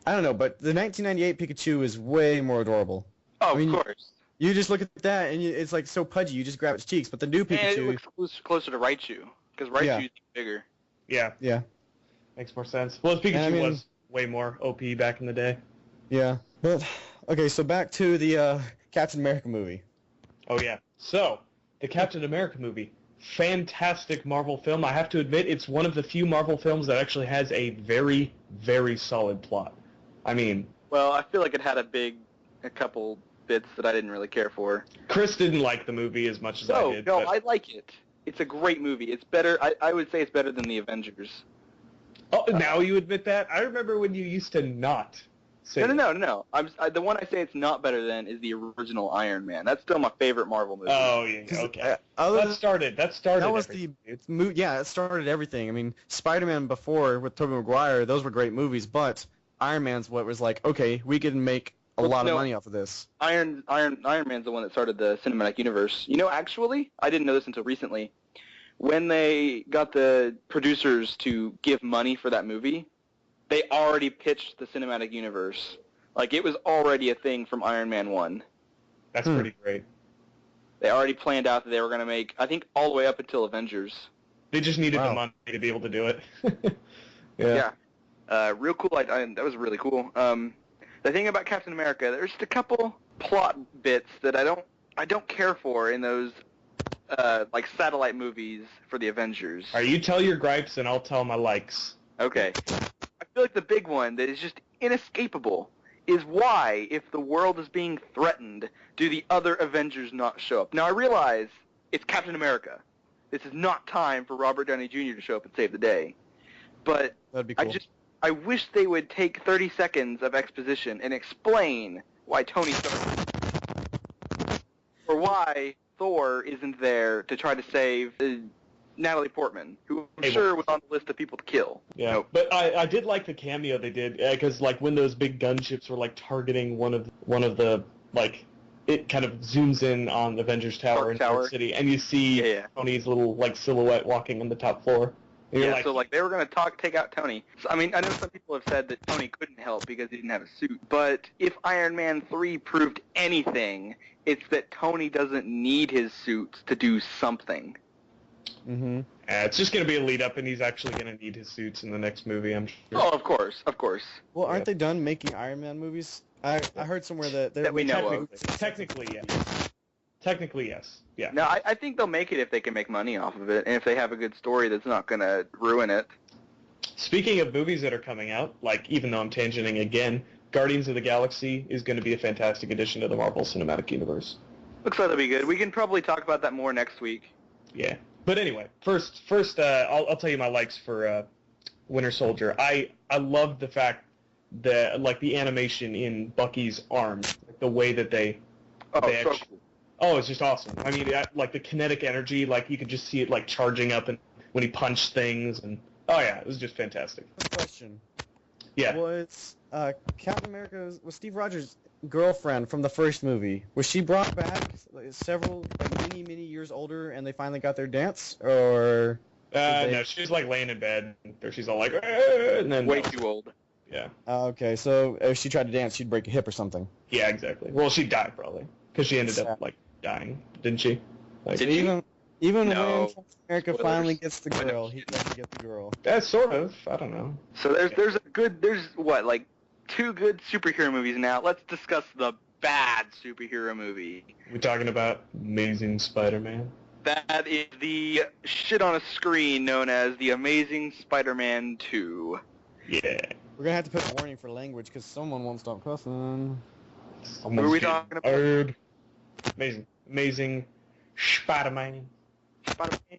Speaker 3: I don't know, but the 1998 Pikachu is way more adorable.
Speaker 1: Oh,
Speaker 3: I mean,
Speaker 1: of course.
Speaker 3: You just look at that and it's like so pudgy. You just grab its cheeks. But the new Pikachu,
Speaker 1: And it looks closer to Raichu because Raichu's bigger.
Speaker 2: Yeah.
Speaker 3: Yeah.
Speaker 2: Makes more sense. Well, Pikachu was way more OP back in the day.
Speaker 3: Yeah. But okay, so back to the Captain America movie.
Speaker 2: Oh yeah. So the Captain America movie, fantastic Marvel film. I have to admit, it's one of the few Marvel films that actually has a very, very solid plot. I mean,
Speaker 1: well, I feel like it had a couple bits that I didn't really care for.
Speaker 2: Chris didn't like the movie as much as I did.
Speaker 1: No, I like it. It's a great movie. It's better. I would say it's better than the Avengers.
Speaker 2: Oh, now you admit that? I remember when you used to not. Say
Speaker 1: No. The one I say it's not better than is the original Iron Man. That's still my favorite Marvel movie.
Speaker 2: Oh, yeah, okay.
Speaker 3: Other
Speaker 2: That started
Speaker 3: That was
Speaker 2: everything.
Speaker 3: it started everything. I mean, Spider-Man before with Tobey Maguire, those were great movies, but Iron Man's what was like, okay, we can make a lot of money off of this.
Speaker 1: Iron Man's the one that started the cinematic universe. You know, actually, I didn't know this until recently. When they got the producers to give money for that movie, they already pitched the cinematic universe. Like, it was already a thing from Iron Man 1.
Speaker 2: That's pretty great.
Speaker 1: They already planned out that they were going to make, I think, all the way up until Avengers.
Speaker 2: They just needed the money to be able to do it.
Speaker 1: Yeah. Real cool. That was really cool. The thing about Captain America, there's just a couple plot bits that I don't care for in those like satellite movies for the Avengers.
Speaker 2: All right, you tell your gripes and I'll tell my likes.
Speaker 1: Okay. I feel like the big one that is just inescapable is why, if the world is being threatened, do the other Avengers not show up? Now, I realize it's Captain America. This is not time for Robert Downey Jr. to show up and save the day. But
Speaker 3: That'd be cool.
Speaker 1: I wish they would take 30 seconds of exposition and explain why Tony Stark, or why Thor isn't there to try to save Natalie Portman, who I'm sure was on the list of people to kill.
Speaker 2: Yeah,
Speaker 1: Nope.
Speaker 2: but I did like the cameo they did, because like when those big gunships were like targeting one of the like, it kind of zooms in on Avengers Tower in New York City, and you see Tony's little like silhouette walking on the top floor. And you're
Speaker 1: So like they were going to take out Tony. So, I mean, I know some people have said that Tony couldn't help because he didn't have a suit, but if Iron Man 3 proved anything, it's that Tony doesn't need his suit to do something.
Speaker 3: Mm-hmm.
Speaker 2: It's just going to be a lead up, and he's actually going to need his suits in the next movie, I'm sure.
Speaker 1: Oh, of course.
Speaker 3: Well, aren't they done making Iron Man movies? I heard somewhere that
Speaker 1: we know of.
Speaker 2: Technically, yes. Technically, yes. Yeah.
Speaker 1: No, I think they'll make it if they can make money off of it, and if they have a good story that's not going to ruin it.
Speaker 2: Speaking of movies that are coming out, like, even though I'm tangenting again, Guardians of the Galaxy is going to be a fantastic addition to the Marvel Cinematic Universe.
Speaker 1: Looks like that'll be good. We can probably talk about that more next week.
Speaker 2: Yeah. But anyway, first, I'll tell you my likes for Winter Soldier. I love the fact that, like, the animation in Bucky's arm, like, the way that they
Speaker 1: So cool.
Speaker 2: Oh, it's just awesome. I mean, like, the kinetic energy, like, you could just see it, like, charging up and when he punched things, and, oh, yeah, it was just fantastic.
Speaker 3: Question.
Speaker 2: Yeah.
Speaker 3: Was Captain America, was Steve Rogers' girlfriend from the first movie, was she brought back several, many years older, and they finally got their dance, or?
Speaker 2: No, she was, like, laying in bed, or she's all like, and then...
Speaker 1: Way too old.
Speaker 2: Yeah.
Speaker 3: Okay, so if she tried to dance, she'd break a hip or something.
Speaker 2: Yeah, exactly. Well, she'd die, probably, because she ended up, like, dying, didn't she? Like,
Speaker 1: Did she?
Speaker 3: Even
Speaker 1: No.
Speaker 3: when Captain America
Speaker 1: Spoilers.
Speaker 3: finally gets the girl, he doesn't get the girl.
Speaker 2: Yeah, sort of. I don't know.
Speaker 1: So there's what, like, 2 good superhero movies now. Let's discuss the bad superhero movie.
Speaker 2: We're talking about Amazing Spider-Man.
Speaker 1: That is the shit on a screen known as The Amazing Spider-Man 2.
Speaker 2: Yeah.
Speaker 3: We're gonna have to put a warning for language because someone won't stop cussing.
Speaker 1: Who are we talking about?
Speaker 2: Bird. Amazing Spider-Man.
Speaker 1: Spider-Man.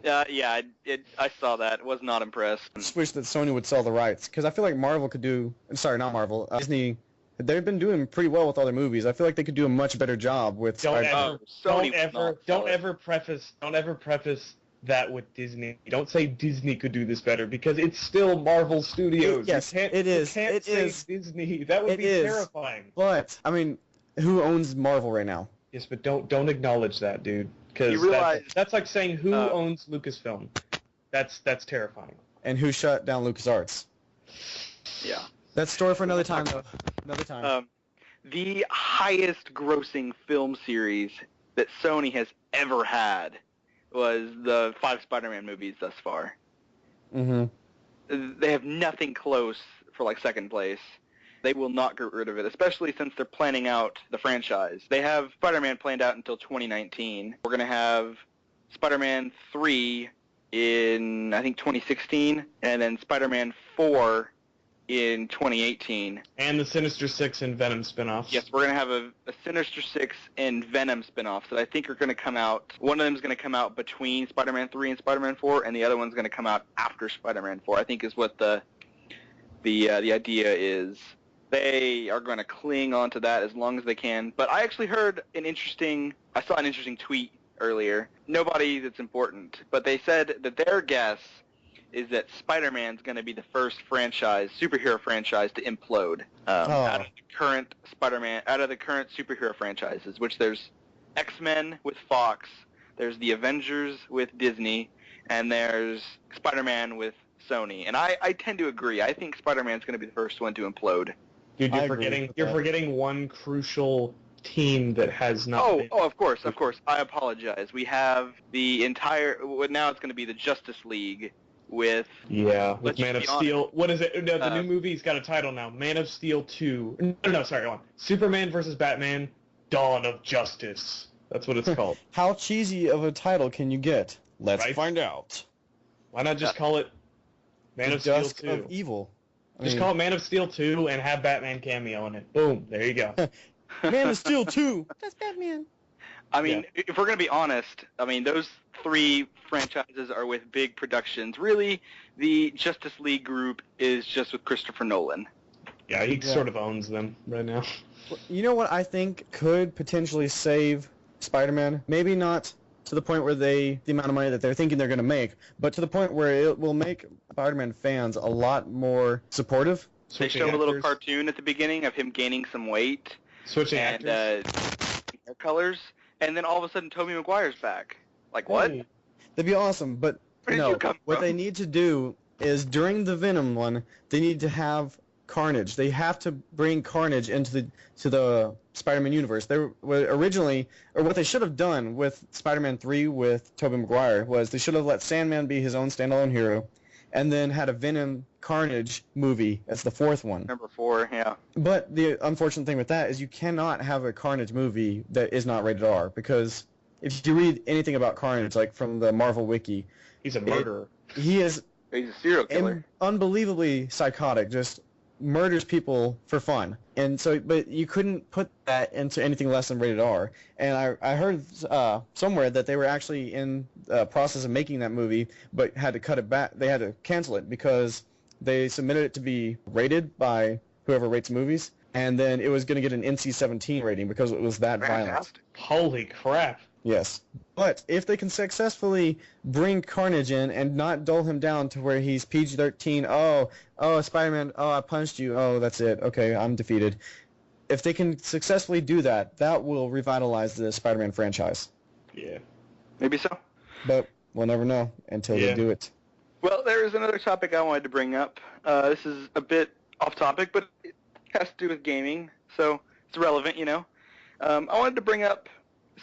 Speaker 1: I saw that. Was not impressed.
Speaker 3: I just wish that Sony would sell the rights because I feel like Marvel could do. Sorry, not Marvel. Disney. They've been doing pretty well with all their movies. I feel like they could do a much better job with.
Speaker 2: Don't
Speaker 3: Spider-Man.
Speaker 2: ever preface that with Disney. Don't say Disney could do this better because it's still Marvel Studios.
Speaker 3: Yes, it is.
Speaker 2: You can't
Speaker 3: It
Speaker 2: say
Speaker 3: is.
Speaker 2: Disney. That would
Speaker 3: It
Speaker 2: be
Speaker 3: is.
Speaker 2: terrifying.
Speaker 3: But I mean, who owns Marvel right now?
Speaker 2: Yes, but don't acknowledge that, dude. Because
Speaker 1: You realize-
Speaker 2: that's like saying who owns Lucasfilm. That's terrifying.
Speaker 3: And who shut down LucasArts?
Speaker 1: Yeah.
Speaker 3: That's story for another time, though. Another time.
Speaker 1: The highest grossing film series that Sony has ever had was the 5 Spider-Man movies thus far.
Speaker 3: Mm-hmm.
Speaker 1: They have nothing close for, like, second place. They will not get rid of it, especially since they're planning out the franchise. They have Spider-Man planned out until 2019. We're going to have Spider-Man 3 in, I think, 2016, and then Spider-Man 4 in 2018.
Speaker 2: And the Sinister Six and Venom spin-offs.
Speaker 1: Yes, we're going to have a Sinister Six and Venom spin-offs that I think are going to come out. One of them is going to come out between Spider-Man 3 and Spider-Man 4, and the other one's going to come out after Spider-Man 4, I think is what the idea is. They are going to cling on to that as long as they can. But I actually saw an interesting tweet earlier. Nobody that's important, but they said that their guess is that Spider-Man's going to be the first superhero franchise to implode out of the current superhero franchises, which there's X-Men with Fox, there's the Avengers with Disney, and there's Spider-Man with Sony. And I tend to agree. I think Spider-Man's going to be the first one to implode.
Speaker 2: Dude, you're forgetting one crucial team that has not been...
Speaker 1: of course. I apologize. We have the entire... now it's going to be the Justice League with
Speaker 2: Man of Steel. What is it? No, the new movie's got a title now. Man of Steel 2. No, sorry, go on. Superman versus Batman, Dawn of Justice. That's what it's called.
Speaker 3: How cheesy of a title can you get? Let's find out.
Speaker 2: Why not just call it Man of Steel 2?
Speaker 3: Of Evil.
Speaker 2: Just call it Man of Steel 2 and have Batman cameo in it. Boom, there you go.
Speaker 3: Man of Steel 2. That's Batman.
Speaker 1: I mean, if we're going to be honest, those three franchises are with big productions. Really, the Justice League group is just with Christopher Nolan.
Speaker 2: Yeah, he sort of owns them right now.
Speaker 3: You know what I think could potentially save Spider-Man? Maybe not to the point where the amount of money that they're thinking they're going to make, but to the point where it will make Spider-Man fans a lot more supportive.
Speaker 1: They show a little cartoon at the beginning of him gaining some weight.
Speaker 2: Switching actors.
Speaker 1: Hair colors. And then all of a sudden, Tobey Maguire's back. Like, what?
Speaker 3: That'd be awesome, but no. What they need to do is, during the Venom one, they need to have Carnage. They have to bring Carnage into the Spider-Man universe. They were originally, or what they should have done with Spider-Man 3 with Tobey Maguire was they should have let Sandman be his own standalone hero, and then had a Venom Carnage movie as the fourth one.
Speaker 1: Number 4, yeah.
Speaker 3: But the unfortunate thing with that is you cannot have a Carnage movie that is not rated R, because if you read anything about Carnage, like from the Marvel Wiki,
Speaker 2: he's a murderer.
Speaker 1: He's a serial killer.
Speaker 3: Unbelievably psychotic, just murders people for fun. And so, but you couldn't put that into anything less than rated R. And I heard somewhere that they were actually in the process of making that movie, but had to cut it back. They had to cancel it because they submitted it to be rated by whoever rates movies, and then it was going to get an NC-17 rating because it was that violent.
Speaker 2: Holy crap.
Speaker 3: Yes. But if they can successfully bring Carnage in and not dull him down to where he's PG-13, Spider-Man, I punched you, that's it, okay, I'm defeated. If they can successfully do that, that will revitalize the Spider-Man franchise.
Speaker 2: Yeah.
Speaker 1: Maybe so.
Speaker 3: But we'll never know until they do it.
Speaker 1: Well, there is another topic I wanted to bring up. This is a bit off topic, but it has to do with gaming, so it's relevant, I wanted to bring up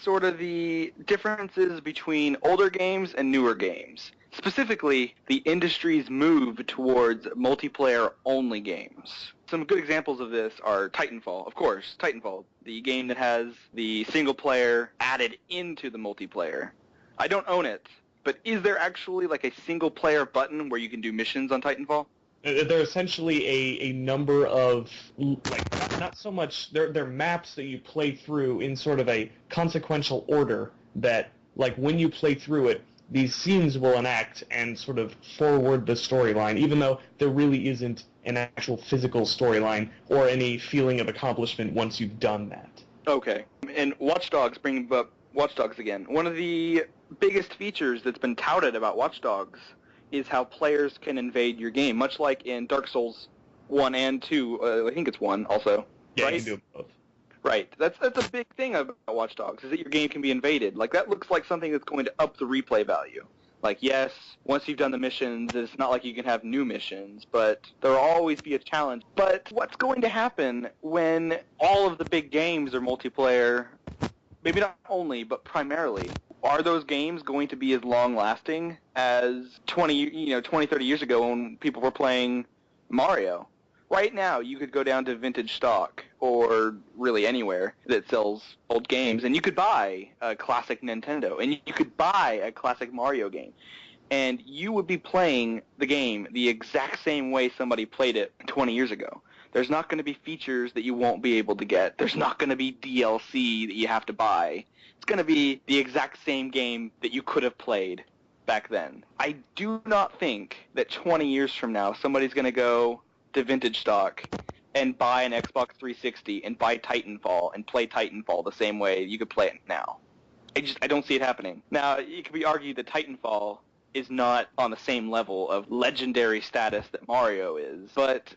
Speaker 1: sort of the differences between older games and newer games. Specifically, the industry's move towards multiplayer-only games. Some good examples of this are Titanfall. Of course, Titanfall, the game that has the single player added into the multiplayer. I don't own it, but is there actually like a single player button where you can do missions on Titanfall?
Speaker 2: They're essentially a number of, like, not so much, they're maps that you play through in sort of a consequential order that, like, when you play through it, these scenes will enact and sort of forward the storyline, even though there really isn't an actual physical storyline or any feeling of accomplishment once you've done that.
Speaker 1: Okay. And Watch Dogs, bringing up Watch Dogs again, one of the biggest features that's been touted about Watch Dogs is how players can invade your game, much like in Dark Souls 1 and 2, I think it's 1 also.
Speaker 2: Yeah,
Speaker 1: right?
Speaker 2: You can do both.
Speaker 1: Right. That's a big thing about Watch Dogs, is that your game can be invaded. Like, that looks like something that's going to up the replay value. Like, yes, once you've done the missions, it's not like you can have new missions, but there will always be a challenge. But what's going to happen when all of the big games are multiplayer, maybe not only, but primarily? Are those games going to be as long-lasting as 20, 30 years ago when people were playing Mario? Right now, you could go down to Vintage Stock or really anywhere that sells old games, and you could buy a classic Nintendo, and you could buy a classic Mario game, and you would be playing the game the exact same way somebody played it 20 years ago. There's not going to be features that you won't be able to get. There's not going to be DLC that you have to buy. It's going to be the exact same game that you could have played back then. I do not think that 20 years from now somebody's going to go to Vintage Stock and buy an Xbox 360 and buy Titanfall and play Titanfall the same way you could play it now. I don't see it happening. Now, it could be argued that Titanfall is not on the same level of legendary status that Mario is, but,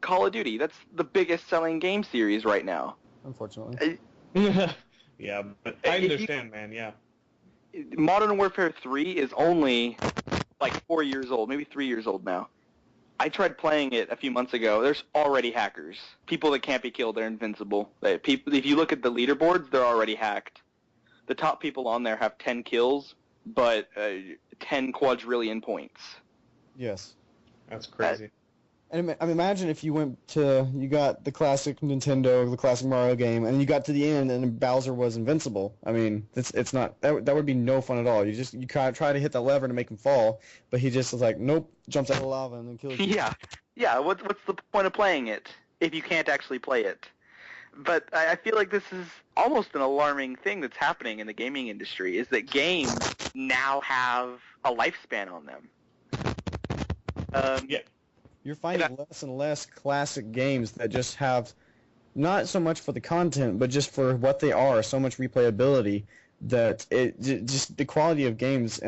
Speaker 1: Call of Duty, that's the biggest selling game series right now.
Speaker 3: Unfortunately.
Speaker 2: Yeah, but I understand, man, yeah.
Speaker 1: Modern Warfare 3 is only like 4 years old, maybe 3 years old now. I tried playing it a few months ago. There's already hackers. People that can't be killed, they're invincible. If you look at the leaderboards, they're already hacked. The top people on there have 10 kills, but 10 quadrillion points.
Speaker 3: Yes.
Speaker 2: That's crazy.
Speaker 3: And imagine if you got the classic Nintendo, the classic Mario game, and you got to the end and Bowser was invincible. I mean, it's not that would be no fun at all. You try to hit that lever to make him fall, but he just is like, nope, jumps out of the lava and then kills you.
Speaker 1: Yeah. What's the point of playing it if you can't actually play it? But I feel like this is almost an alarming thing that's happening in the gaming industry, is that games now have a lifespan on them.
Speaker 2: Yeah.
Speaker 3: You're finding less and less classic games that just have, not so much for the content, but just for what they are, so much replayability that just the quality of games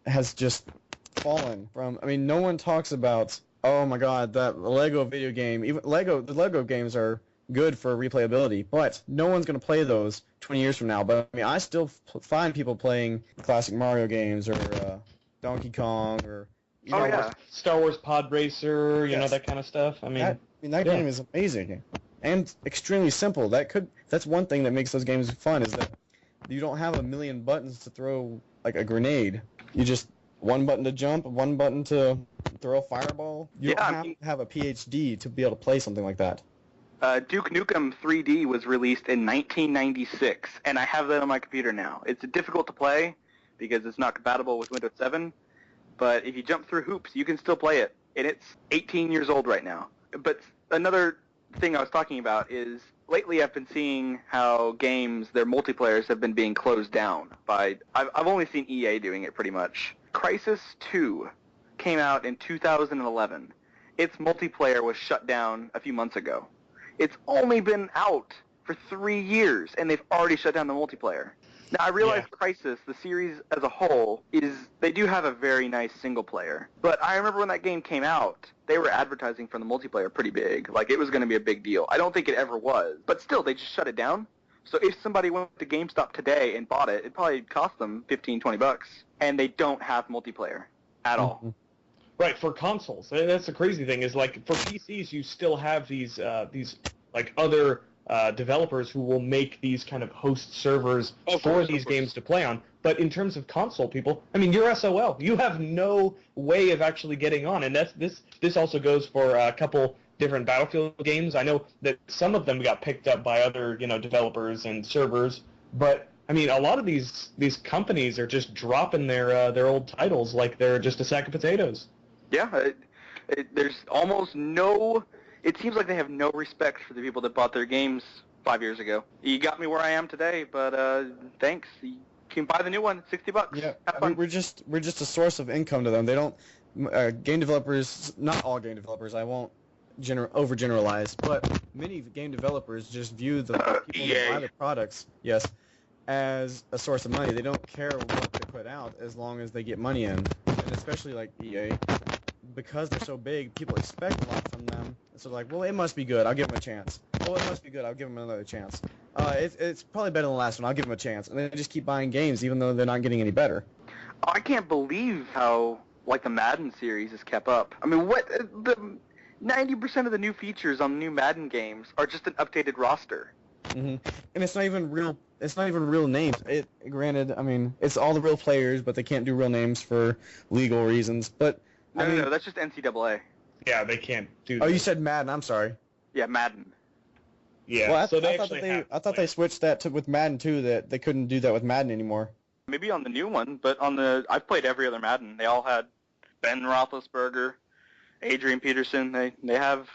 Speaker 3: has just fallen from. I mean, no one talks about, oh my God, that Lego video game. The Lego games are good for replayability, but no one's going to play those 20 years from now. But I mean, I still find people playing classic Mario games or Donkey Kong or
Speaker 2: Star Wars Pod Racer, you know, that kind of stuff.
Speaker 3: That game is amazing and extremely simple. That's one thing that makes those games fun, is that you don't have a million buttons to throw like a grenade. You just one button to jump, one button to throw a fireball. You don't have to have a PhD to be able to play something like that.
Speaker 1: Duke Nukem 3D was released in 1996, and I have that on my computer now. It's difficult to play because it's not compatible with Windows 7, but if you jump through hoops, you can still play it, and it's 18 years old right now. But another thing I was talking about is lately I've been seeing how games, their multiplayers have been being closed down by, I've only seen EA doing it pretty much. Crysis 2 came out in 2011. Its multiplayer was shut down a few months ago. It's only been out for 3 years, and they've already shut down the multiplayer. Now, I realize Crysis, the series as a whole, they do have a very nice single player. But I remember when that game came out, they were advertising for the multiplayer pretty big. Like, it was going to be a big deal. I don't think it ever was. But still, they just shut it down. So if somebody went to GameStop today and bought it, it'd probably cost them $15, $20. And they don't have multiplayer at all.
Speaker 2: Right, for consoles. That's the crazy thing, is like for PCs you still have these like other developers who will make these kind of host servers for these games to play on. But in terms of console people, I mean, you're SOL. You have no way of actually getting on, and this also goes for a couple different Battlefield games. I know that some of them got picked up by other, developers and servers, but I mean, a lot of these companies are just dropping their old titles like they're just a sack of potatoes.
Speaker 1: Yeah, there's almost no. It seems like they have no respect for the people that bought their games 5 years ago. You got me where I am today, but thanks. You can buy the new one, $60.
Speaker 3: Yeah,
Speaker 1: have fun.
Speaker 3: we're just a source of income to them. They don't. Game developers, not all game developers. I won't overgeneralize, but many game developers just view the people that buy the products, as a source of money. They don't care what they put out as long as they get money in, and especially like EA. Because they're so big, people expect a lot from them. So like, well, it must be good. I'll give them a chance. Oh, it must be good. I'll give them another chance. It's probably better than the last one. I'll give them a chance. And they just keep buying games, even though they're not getting any better.
Speaker 1: I can't believe how the Madden series is kept up. I mean, what the 90% of the new features on new Madden games are just an updated roster.
Speaker 3: And it's not even real. It's not even real names. Granted, I mean, it's all the real players, but they can't do real names for legal reasons. But
Speaker 1: No, that's just NCAA.
Speaker 2: Yeah, they can't do that.
Speaker 3: Oh, you said Madden. I'm sorry.
Speaker 1: Yeah, Madden.
Speaker 2: Yeah,
Speaker 3: well,
Speaker 2: I
Speaker 3: thought they switched that with Madden too, that they couldn't do that with Madden anymore.
Speaker 1: Maybe on the new one, but I've played every other Madden. They all had Ben Roethlisberger, Adrian Peterson. They have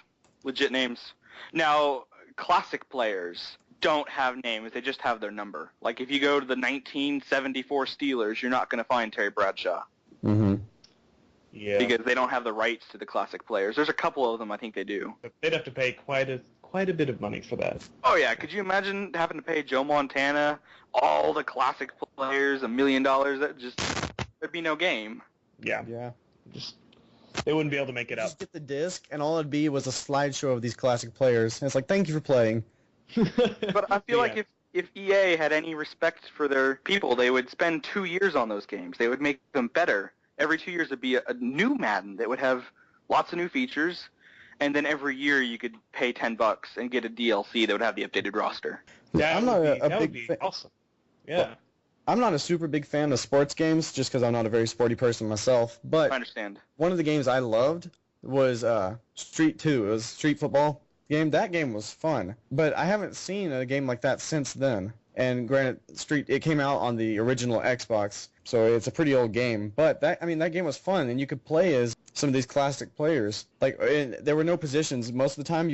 Speaker 1: legit names. Now, classic players don't have names. They just have their number. Like, if you go to the 1974 Steelers, you're not going to find Terry Bradshaw.
Speaker 2: Yeah.
Speaker 1: because they don't have the rights to the classic players. There's a couple of them I think they do.
Speaker 2: But they'd have to pay quite a bit of money for that.
Speaker 1: Oh yeah, could you imagine having to pay Joe Montana, all the classic players, $1 million? There'd be no game.
Speaker 2: Yeah.
Speaker 3: Yeah.
Speaker 2: Just they wouldn't be able to make it up.
Speaker 3: Just get the disc, and all it'd be was a slideshow of these classic players. And it's like, thank you for playing.
Speaker 1: But I feel
Speaker 2: Yeah.
Speaker 1: like if EA had any respect for their people, they would spend 2 years on those games. They would make them better. Every 2 years there'd be a new Madden that would have lots of new features, and then every year you could pay $10 and get a DLC that would have the updated roster.
Speaker 3: I'm not a
Speaker 2: that would
Speaker 3: big
Speaker 2: be
Speaker 3: fan.
Speaker 2: awesome. Yeah.
Speaker 3: I'm not a super big fan of sports games, just because I'm not a very sporty person myself.
Speaker 1: I
Speaker 3: But
Speaker 1: understand.
Speaker 3: one of the games I loved was Street 2. It was Street Football game. That game was fun. But I haven't seen a game like that since then. And granted, it came out on the original Xbox, so it's a pretty old game. But that game was fun, and you could play as some of these classic players. Like, and there were no positions. Most of the time,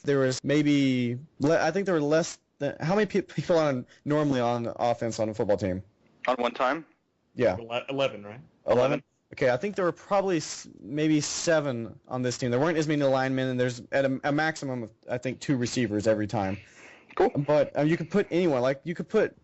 Speaker 3: there was maybe, I think there were less than, how many people normally on offense on a football team?
Speaker 1: On one time?
Speaker 3: Yeah.
Speaker 2: 11, right?
Speaker 3: 11? Okay, I think there were probably maybe 7 on this team. There weren't as many linemen, and there's at a maximum of, I think, 2 receivers every time.
Speaker 1: Cool.
Speaker 3: But you could put anyone, like you could put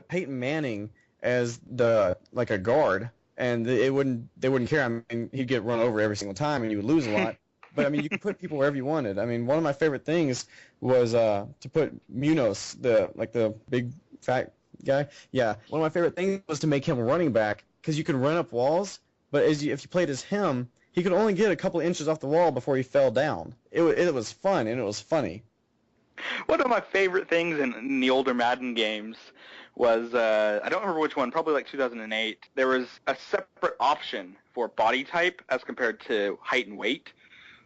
Speaker 3: Peyton Manning as a guard, and they wouldn't care. I mean, he'd get run over every single time, and you would lose a lot. But I mean, you could put people wherever you wanted. I mean, one of my favorite things was to put Munoz, the big fat guy. Yeah, one of my favorite things was to make him running back, because you could run up walls. But if you played as him, he could only get a couple inches off the wall before he fell down. It was fun, and it was funny.
Speaker 1: One of my favorite things in the older Madden games was, I don't remember which one, probably like 2008, there was a separate option for body type as compared to height and weight.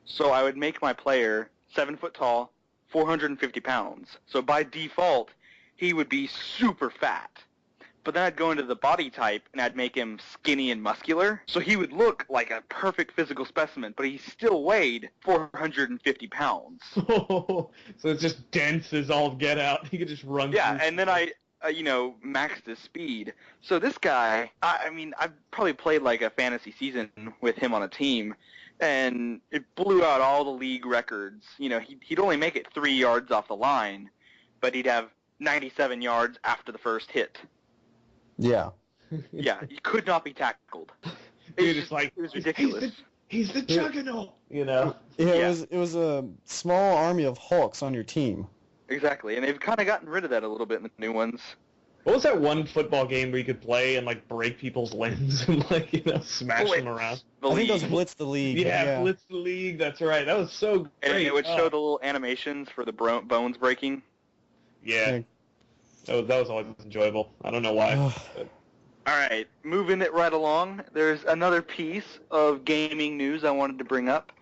Speaker 1: So I would make my player 7 foot tall, 450 pounds. So by default, he would be super fat. But then I'd go into the body type, and I'd make him skinny and muscular. So he would look like a perfect physical specimen, but he still weighed 450 pounds.
Speaker 2: So it's just dense as all get out. He could just run.
Speaker 1: Yeah,
Speaker 2: through
Speaker 1: and then I maxed his speed. So this guy, I mean, I've probably played like a fantasy season with him on a team, and it blew out all the league records. You know, he'd only make it 3 yards off the line, but he'd have 97 yards after the first hit.
Speaker 3: Yeah.
Speaker 1: Yeah, he could not be tackled.
Speaker 2: Dude, it's like,
Speaker 1: It was ridiculous.
Speaker 2: He's the juggernaut, you know?
Speaker 3: Yeah, it was a small army of Hulks on your team.
Speaker 1: Exactly, and they've kind of gotten rid of that a little bit in the new ones.
Speaker 2: What was that one football game where you could play and, like, break people's limbs and, like, you know, smash them around?
Speaker 3: I think that was Blitz the League.
Speaker 2: Yeah, Blitz the League, that's right. That was so great.
Speaker 1: And it would show the little animations for the bones breaking.
Speaker 2: Yeah. That was always enjoyable. I don't know why. But.
Speaker 1: All right, moving it right along, there's another piece of gaming news I wanted to bring up.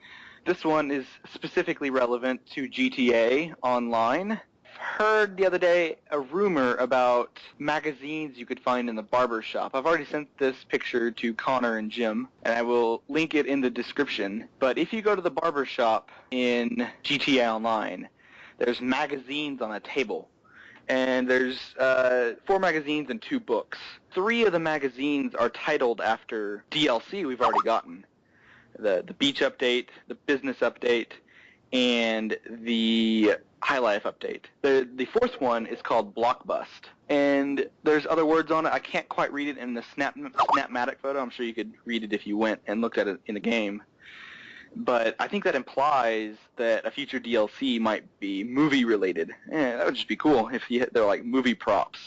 Speaker 1: This one is specifically relevant to GTA Online. Heard the other day a rumor about magazines you could find in the barber shop. I've already sent this picture to Connor and Jim, and I will link it in the description. But if you go to the barber shop in GTA Online, there's magazines on a table. And there's 4 magazines and 2 books. 3 of the magazines are titled after DLC we've already gotten. The Beach Update, the Business Update, and the High Life Update. The 4th one is called Blockbust. And there's other words on it. I can't quite read it in the Snapmatic photo. I'm sure you could read it if you went and looked at it in the game. But I think that implies that a future DLC might be movie-related. That would just be cool if they're like movie props.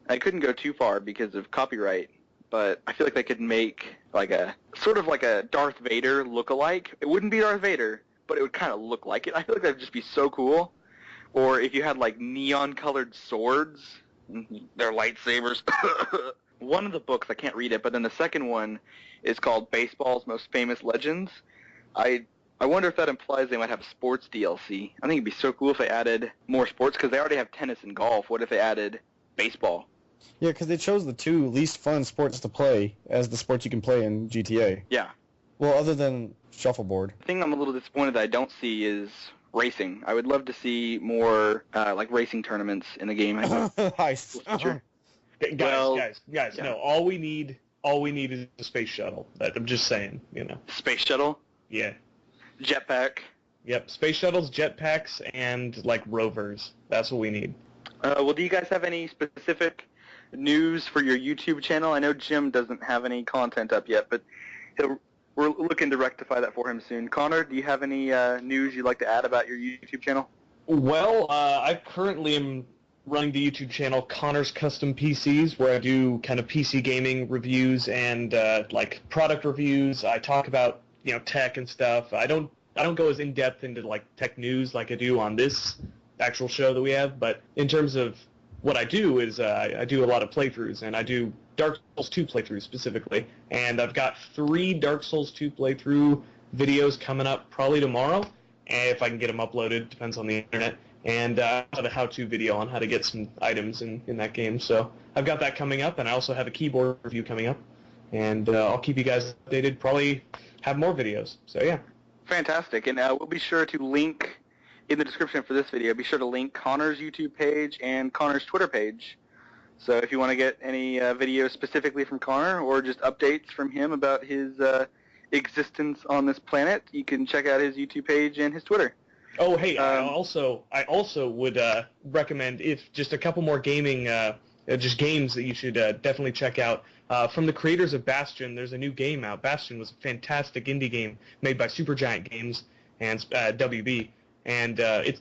Speaker 1: I couldn't go too far because of copyright, but I feel like they could make like a sort of like a Darth Vader look-alike. It wouldn't be Darth Vader, but it would kind of look like it. I feel like that would just be so cool. Or if you had like neon-colored swords, they're lightsabers. One of the books, I can't read it, but then the second one is called Baseball's Most Famous Legends. I wonder if that implies they might have sports DLC. I think it'd be so cool if they added more sports, because they already have tennis and golf. What if they added baseball?
Speaker 3: Yeah, because they chose the 2 least fun sports to play as the sports you can play in GTA.
Speaker 1: Yeah.
Speaker 3: Well, other than shuffleboard.
Speaker 1: The thing I'm a little disappointed that I don't see is racing. I would love to see more like racing tournaments in the game.
Speaker 3: Heist.
Speaker 2: Guys,
Speaker 1: Well,
Speaker 2: guys,
Speaker 1: yeah.
Speaker 2: no. All we need all we need is a space shuttle. I'm just saying,
Speaker 1: Space shuttle,
Speaker 2: Yeah.
Speaker 1: jetpack.
Speaker 2: Yep. Space shuttles, jetpacks, and like rovers. That's what we need.
Speaker 1: Well, do you guys have any specific news for your YouTube channel? I know Jim doesn't have any content up yet, but we're looking to rectify that for him soon. Connor, do you have any news you'd like to add about your YouTube channel?
Speaker 2: Well, I currently am running the YouTube channel Connor's Custom PCs, where I do kind of PC gaming reviews and like product reviews. I talk about tech and stuff. I don't go as in depth into like tech news like I do on this actual show that we have, but in terms of what I do is I do a lot of playthroughs, and I do Dark Souls 2 playthroughs specifically, and I've got 3 Dark Souls 2 playthrough videos coming up probably tomorrow, and if I can get them uploaded, depends on the internet, and I have a how-to video on how to get some items in that game, so I've got that coming up, and I also have a keyboard review coming up, and I'll keep you guys updated, probably have more videos, so yeah.
Speaker 1: Fantastic, and we'll be sure to link in the description for this video, be sure to link Connor's YouTube page and Connor's Twitter page. So if you want to get any videos specifically from Connor or just updates from him about his existence on this planet, you can check out his YouTube page and his Twitter.
Speaker 2: Oh, hey, I also would recommend, if just a couple more gaming, just games that you should definitely check out. From the creators of Bastion, there's a new game out. Bastion was a fantastic indie game made by Supergiant Games and WB. And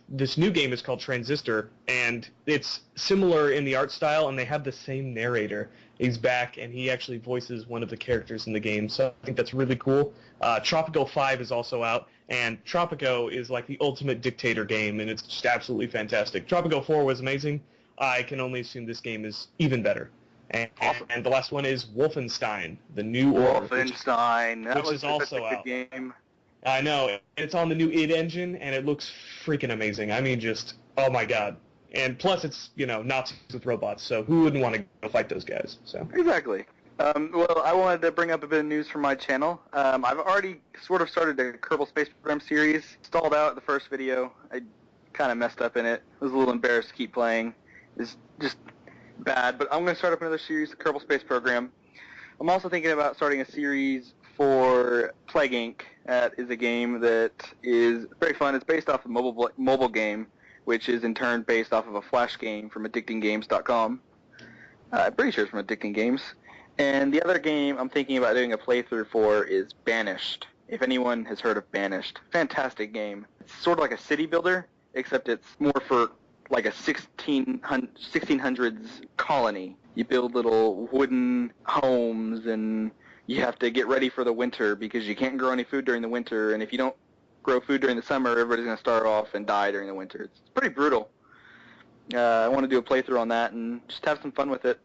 Speaker 2: this new game is called Transistor, and it's similar in the art style, and they have the same narrator. He's back, and he actually voices one of the characters in the game, so I think that's really cool. Tropico 5 is also out, and Tropico is like the ultimate dictator game, and it's just absolutely fantastic. Tropico 4 was amazing. I can only assume this game is even better. And,
Speaker 1: awesome.
Speaker 2: And the last one is Wolfenstein, the New Order.
Speaker 1: Wolfenstein,
Speaker 2: which is also out.
Speaker 1: Game.
Speaker 2: I know. It's on the new id Engine, and it looks freaking amazing. I mean, just, oh my god. And plus, it's, Nazis with robots, so who wouldn't want to go fight those guys? So
Speaker 1: Exactly. Well, I wanted to bring up a bit of news from my channel. I've already sort of started a Kerbal Space Program series. Stalled out the first video. I kind of messed up in it. I was a little embarrassed to keep playing. It's just bad, but I'm going to start up another series, the Kerbal Space Program. I'm also thinking about starting a series for Plague Inc. That is a game that is very fun. It's based off a mobile game, which is in turn based off of a Flash game from addictinggames.com. I'm pretty sure it's from Addicting Games. And the other game I'm thinking about doing a playthrough for is Banished. If anyone has heard of Banished, fantastic game. It's sort of like a city builder, except it's more for like a 1600s colony. You build little wooden homes, and you have to get ready for the winter because you can't grow any food during the winter, and if you don't grow food during the summer, everybody's going to start off and die during the winter. It's pretty brutal. I want to do a playthrough on that and just have some fun with it.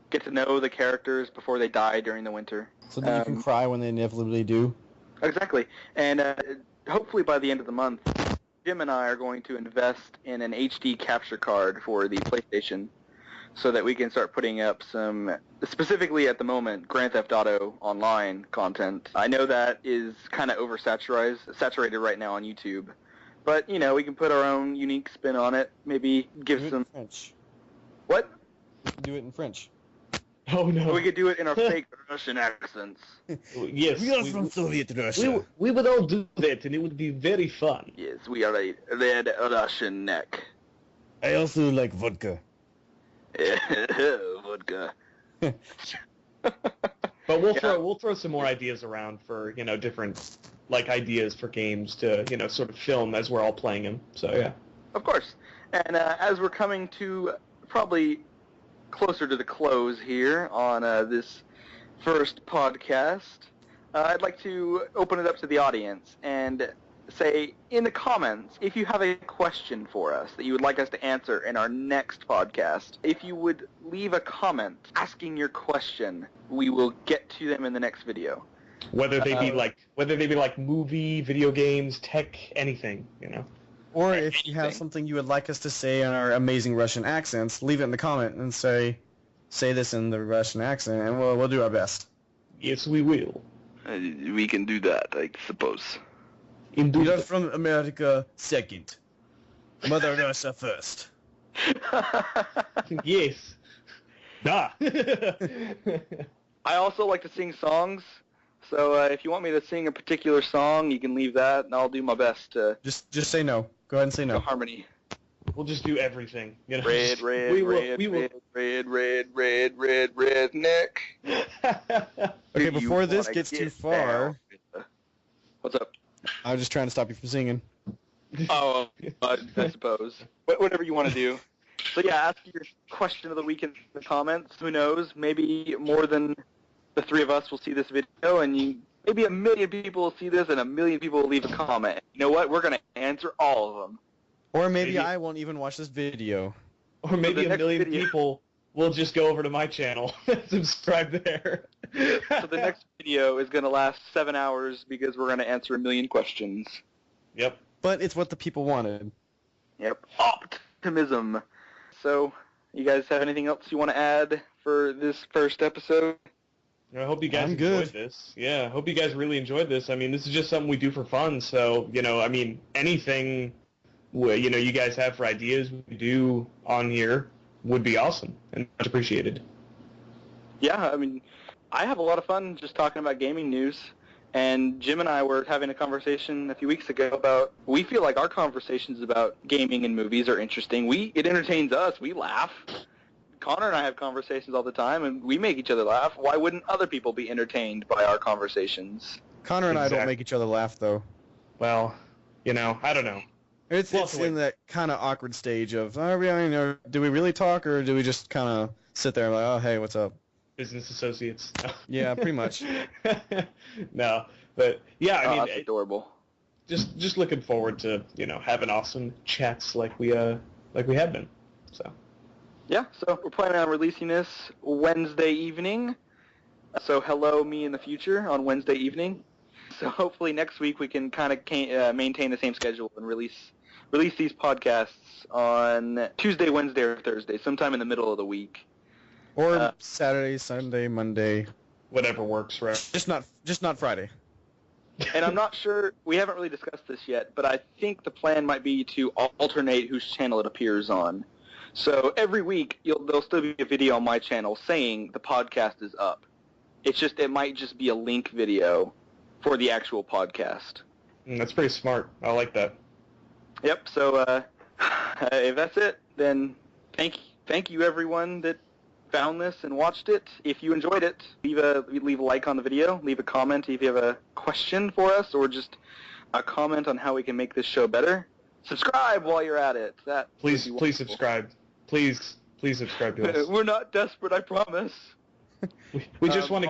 Speaker 1: Get to know the characters before they die during the winter.
Speaker 3: So that you can cry when they inevitably do.
Speaker 1: Exactly. And hopefully by the end of the month, Jim and I are going to invest in an HD capture card for the PlayStation so that we can start putting up some, specifically at the moment, Grand Theft Auto Online content. I know that is kind of saturated right now on YouTube, but, we can put our own unique spin on it, maybe give some...
Speaker 3: French.
Speaker 1: What?
Speaker 3: You can do it in French.
Speaker 2: Oh no.
Speaker 1: We could do it in our fake Russian accents.
Speaker 2: Yes.
Speaker 3: We are from Soviet Russia.
Speaker 2: We would all do that, and it would be very fun.
Speaker 1: Yes, we are a red Russian neck.
Speaker 3: I also like vodka.
Speaker 1: Vodka.
Speaker 2: But we'll throw some more ideas around for different ideas for games to sort of film as we're all playing them. So yeah.
Speaker 1: Of course. And as we're coming to probably closer to the close here on this first podcast, I'd like to open it up to the audience and say in the comments if you have a question for us that you would like us to answer in our next podcast. If you would leave a comment asking your question, we will get to them in the next video.
Speaker 2: Whether they be like movie, video games, tech, anything,
Speaker 3: Or if you have something you would like us to say in our amazing Russian accents, leave it in the comment and say this in the Russian accent, and we'll do our best.
Speaker 2: Yes, we will.
Speaker 1: We can do that, I suppose.
Speaker 3: We are from America second. Mother Russia first.
Speaker 2: Yes. Da.
Speaker 1: I also like to sing songs, so if you want me to sing a particular song, you can leave that, and I'll do my best to
Speaker 3: Just say no. Go ahead and say
Speaker 1: to
Speaker 3: no.
Speaker 1: harmony.
Speaker 2: We'll just do everything. You know?
Speaker 1: Red, red,
Speaker 2: we will,
Speaker 1: red,
Speaker 2: we will.
Speaker 1: red, red, red, red, red, Nick.
Speaker 3: Okay, before this gets too far,
Speaker 1: What's up?
Speaker 3: I was just trying to stop you from singing.
Speaker 1: Oh, I suppose. Whatever you want to do. So yeah, ask your question of the week in the comments. Who knows? Maybe more than the three of us will see this video, and maybe 1 million people will see this, and 1 million people will leave a comment. You know what? We're gonna answer all of them.
Speaker 3: Or maybe I won't even watch this video.
Speaker 2: Or maybe
Speaker 1: the
Speaker 2: 1 million
Speaker 1: next video-
Speaker 2: people will just go over to my channel and subscribe there.
Speaker 1: So the next video is gonna last 7 hours because we're gonna answer 1 million questions.
Speaker 2: Yep.
Speaker 3: But it's what the people wanted.
Speaker 1: Yep. Optimism. So, you guys have anything else you want to add for this first episode?
Speaker 2: I hope you guys
Speaker 3: I'm
Speaker 2: enjoyed
Speaker 3: good.
Speaker 2: this. Yeah, I hope you guys really enjoyed this. I mean, this is just something we do for fun. So, I mean, anything, you guys have for ideas we do on here would be awesome and much appreciated.
Speaker 1: Yeah, I mean, I have a lot of fun just talking about gaming news. And Jim and I were having a conversation a few weeks ago about, we feel like our conversations about gaming and movies are interesting. It entertains us. We laugh. Connor and I have conversations all the time, and we make each other laugh. Why wouldn't other people be entertained by our conversations?
Speaker 3: Connor and I don't
Speaker 2: Exactly.
Speaker 3: make each other laugh, though.
Speaker 2: Well, I don't know.
Speaker 3: It's
Speaker 2: Well, wait.
Speaker 3: in that kind of awkward stage of, do we really talk, or do we just kind of sit there and like, oh, hey, what's up?
Speaker 2: Business associates.
Speaker 3: Yeah, pretty much.
Speaker 2: No, but yeah, I mean,
Speaker 1: that's adorable.
Speaker 2: just looking forward to having awesome chats like we have been. So
Speaker 1: Yeah, so we're planning on releasing this Wednesday evening. So hello, me in the future on Wednesday evening. So hopefully next week we can kind of maintain the same schedule and release these podcasts on Tuesday, Wednesday, or Thursday, sometime in the middle of the week.
Speaker 3: Or Saturday, Sunday, Monday.
Speaker 2: whatever works, right?
Speaker 3: Just not Friday.
Speaker 1: And I'm not sure, we haven't really discussed this yet, but I think the plan might be to alternate whose channel it appears on. So every week there'll still be a video on my channel saying the podcast is up. It might just be a link video for the actual podcast.
Speaker 2: That's pretty smart. I like that.
Speaker 1: Yep. So if that's it, then thank you everyone that found this and watched it. If you enjoyed it, leave a like on the video, leave a comment if you have a question for us, or just a comment on how we can make this show better. Subscribe while you're at it.
Speaker 2: Please subscribe. Please subscribe to us.
Speaker 1: We're not desperate, I promise.
Speaker 2: We just want to